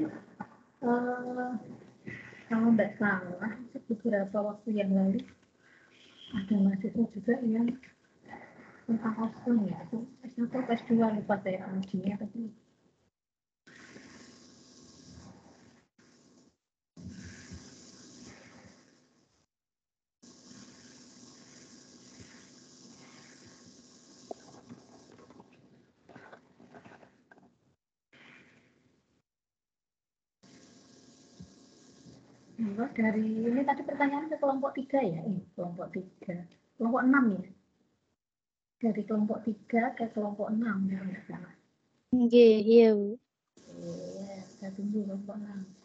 kalau tidak salah beberapa waktu yang lalu ada mahasiswa juga yang tentang ozon ya, itu S1 atau S2 lupa saya ujinya tapi dari ini tadi pertanyaan ke kelompok 3 ya, kelompok 3, kelompok 6 ya, dari kelompok 3 ke kelompok 6 ya nggak salah. Iya, Bu. Iya, saya tunggu kelompok 6.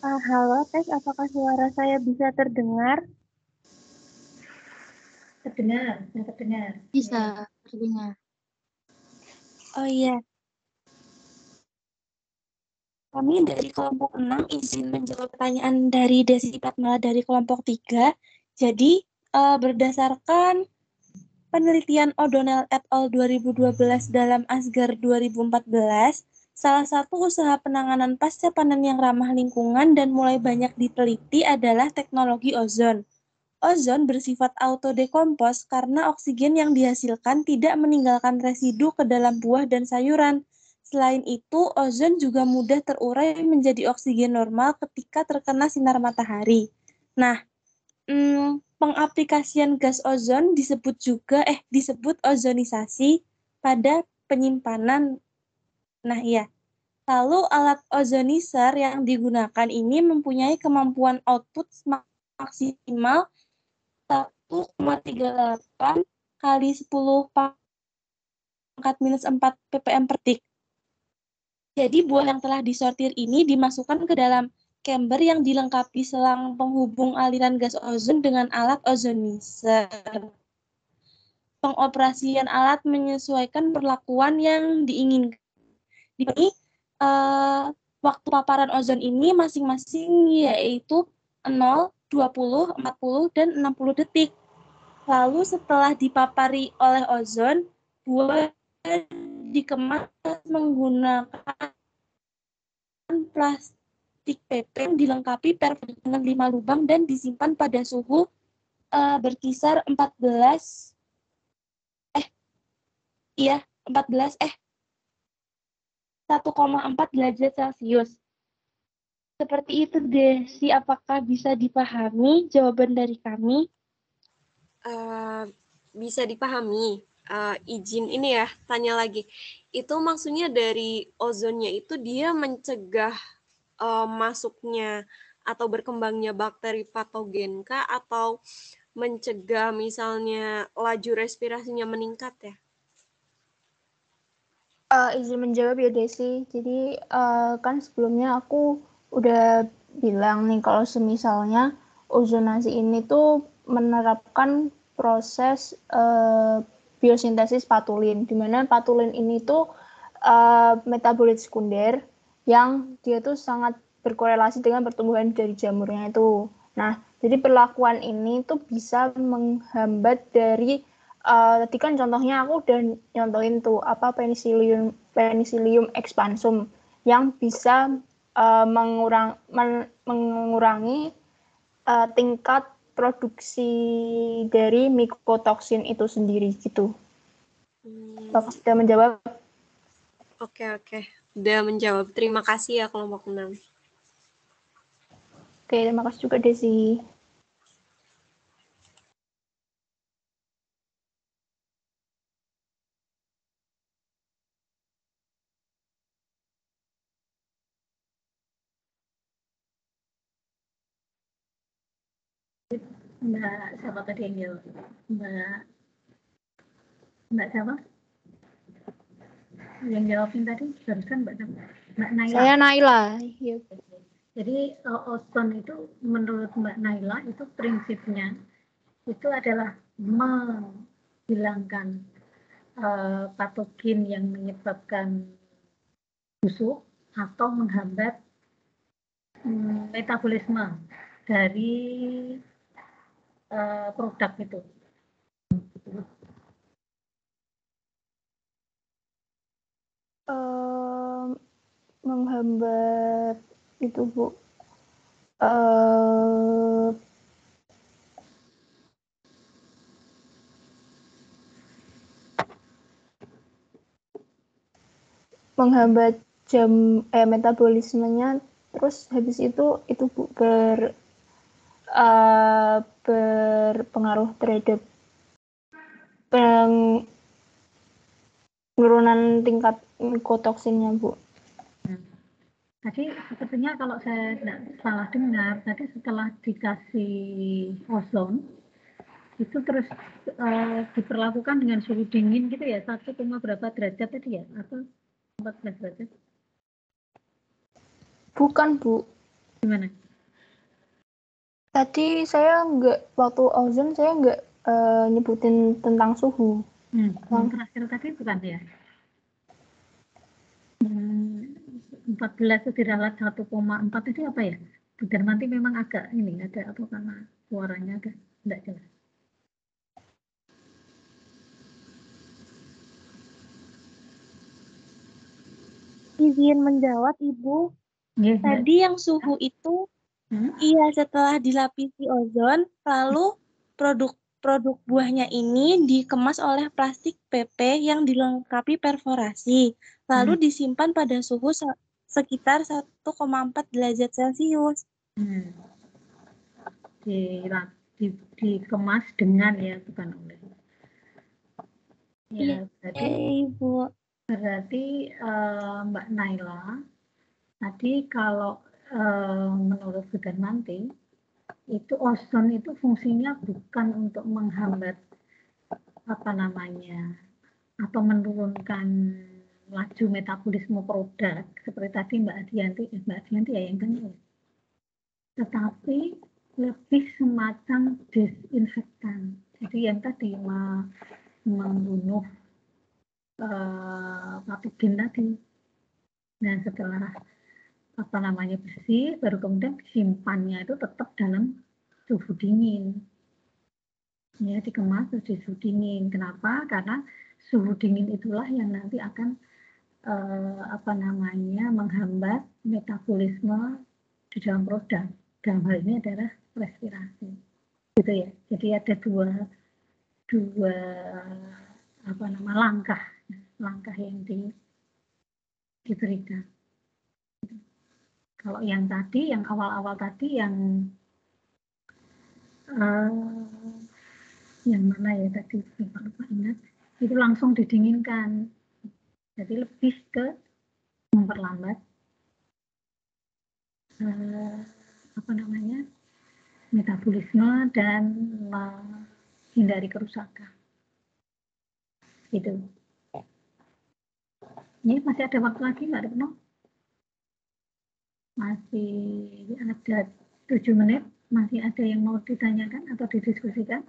Halo, Tes, apakah suara saya bisa terdengar? Terdengar, saya terdengar. Bisa terdengar. Oh iya. Kami dari kelompok 6 izin menjawab pertanyaan dari Desi Fatmala dari kelompok 3. Jadi, berdasarkan penelitian O'Donnell et al. 2012 dalam Asgar 2014, salah satu usaha penanganan pasca panen yang ramah lingkungan dan mulai banyak diteliti adalah teknologi ozon. Ozon bersifat autodekompos karena oksigen yang dihasilkan tidak meninggalkan residu ke dalam buah dan sayuran. Selain itu, ozon juga mudah terurai menjadi oksigen normal ketika terkena sinar matahari. Nah, pengaplikasian gas ozon disebut ozonisasi pada penyimpanan. Nah, iya. Lalu alat ozonizer yang digunakan ini mempunyai kemampuan output maksimal 1,38 kali 10 pangkat minus 4 ppm per detik. Jadi buah yang telah disortir ini dimasukkan ke dalam chamber yang dilengkapi selang penghubung aliran gas ozon dengan alat ozonizer. Pengoperasian alat menyesuaikan perlakuan yang diinginkan. Di sini waktu paparan ozon ini masing-masing yaitu 0, 20, 40, dan 60 detik. Lalu setelah dipapari oleh ozon, buah dikemas menggunakan plastik PP yang dilengkapi perforator dengan 5 lubang dan disimpan pada suhu berkisar 1,4 derajat Celcius. Seperti itu, Desi. Apakah bisa dipahami jawaban dari kami? Bisa dipahami. Izin ini ya, tanya lagi. Itu maksudnya dari ozonnya itu dia mencegah masuknya atau berkembangnya bakteri patogen kah, atau mencegah misalnya laju respirasinya meningkat ya? Izin menjawab ya Desi. Jadi kan sebelumnya aku udah bilang nih kalau semisalnya ozonasi ini tuh menerapkan proses biosintesis patulin, di mana patulin ini tuh metabolit sekunder yang dia tuh sangat berkorelasi dengan pertumbuhan dari jamurnya itu. Nah, jadi perlakuan ini tuh bisa menghambat dari tadi kan contohnya aku udah nyontohin tuh apa penicillium expansum yang bisa mengurangi tingkat produksi dari mikotoksin itu sendiri gitu. Bapak sudah menjawab? Oke. Udah menjawab. Terima kasih ya kelompok 6. Oke, terima kasih juga Desi. Mbak siapa tadi yang jawab? Mbak siapa? Yang jawabin tadi barusan Mbak Naila. Saya Naila. Yep. Jadi ozon itu menurut Mbak Naila itu prinsipnya itu adalah menghilangkan patogen yang menyebabkan busuk atau menghambat metabolisme dari produk itu. Menghambat itu Bu. Menghambat metabolismenya, terus habis itu Bu berpengaruh terhadap penurunan tingkat mikotoksinnya Bu. Tadi sepertinya kalau saya tidak salah dengar, tadi setelah dikasih ozon itu terus diperlakukan dengan suhu dingin gitu ya, 1, berapa derajat tadi ya, atau 14 derajat? Bukan Bu. Gimana? Tadi saya waktu ozon saya nggak nyebutin tentang suhu. Yang terakhir tadi bukan ya? 14 itu diralat 1,4 itu apa ya? Bu Darmanti memang agak ini, ada atau karena suaranya agak tidak jelas. Izin menjawab Ibu. Tadi yang suhu itu iya setelah dilapisi ozon, lalu produk buahnya ini dikemas oleh plastik PP yang dilengkapi perforasi, lalu disimpan pada suhu sekitar 1,4 derajat Celcius. Dikemas dengan ya, bukan oleh. Ya, berarti Mbak Naila, tadi kalau menurut Bu Darmanti, itu ozon itu fungsinya bukan untuk menghambat atau menurunkan laju metabolisme produk seperti tadi Mbak Adianti ya yang tanya, tetapi lebih semacam desinfektan. Jadi yang tadi membunuh patogen tadi. Nah setelah bersih, baru kemudian disimpannya itu tetap dalam suhu dingin. Ya, dikemas di suhu dingin. Kenapa? Karena suhu dingin itulah yang nanti akan menghambat metabolisme di dalam produk. Dalam hal ini adalah respirasi, gitu ya. Jadi ada dua langkah yang diberikan. Kalau yang tadi, yang awal-awal tadi, yang mana ya tadi, lupa ingat, itu langsung didinginkan. Jadi lebih ke memperlambat metabolisme dan menghindari kerusakan. Gitu. Ini masih ada waktu lagi, Mbak Retno? Masih ada 7 menit. Masih ada yang mau ditanyakan atau didiskusikan?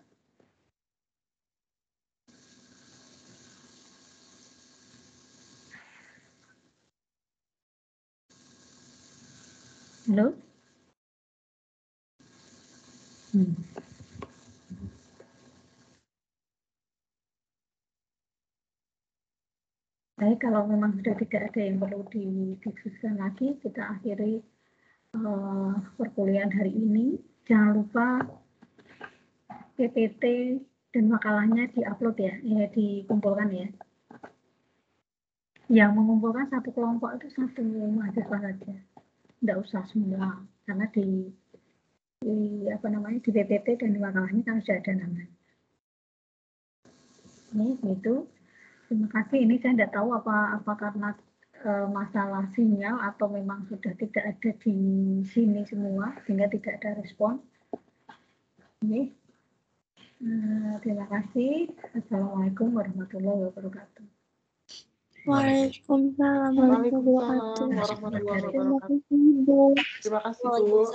Halo? Baik, kalau memang sudah tidak ada yang perlu didiskusikan lagi, kita akhiri perkuliahan hari ini. Jangan lupa PPT dan makalahnya diupload ya, dikumpulkan ya. Yang mengumpulkan satu kelompok itu satu mahasiswa saja, tidak usah semua, karena di PPT dan di makalahnya kan sudah ada namanya. Ini itu. Terima kasih. Ini saya tidak tahu apa karena masalah sinyal atau memang sudah tidak ada di sini semua sehingga tidak ada respon. Ini. Terima kasih. Assalamualaikum warahmatullahi wabarakatuh. Waalaikumsalam warahmatullahi wabarakatuh. Terima kasih, Bu.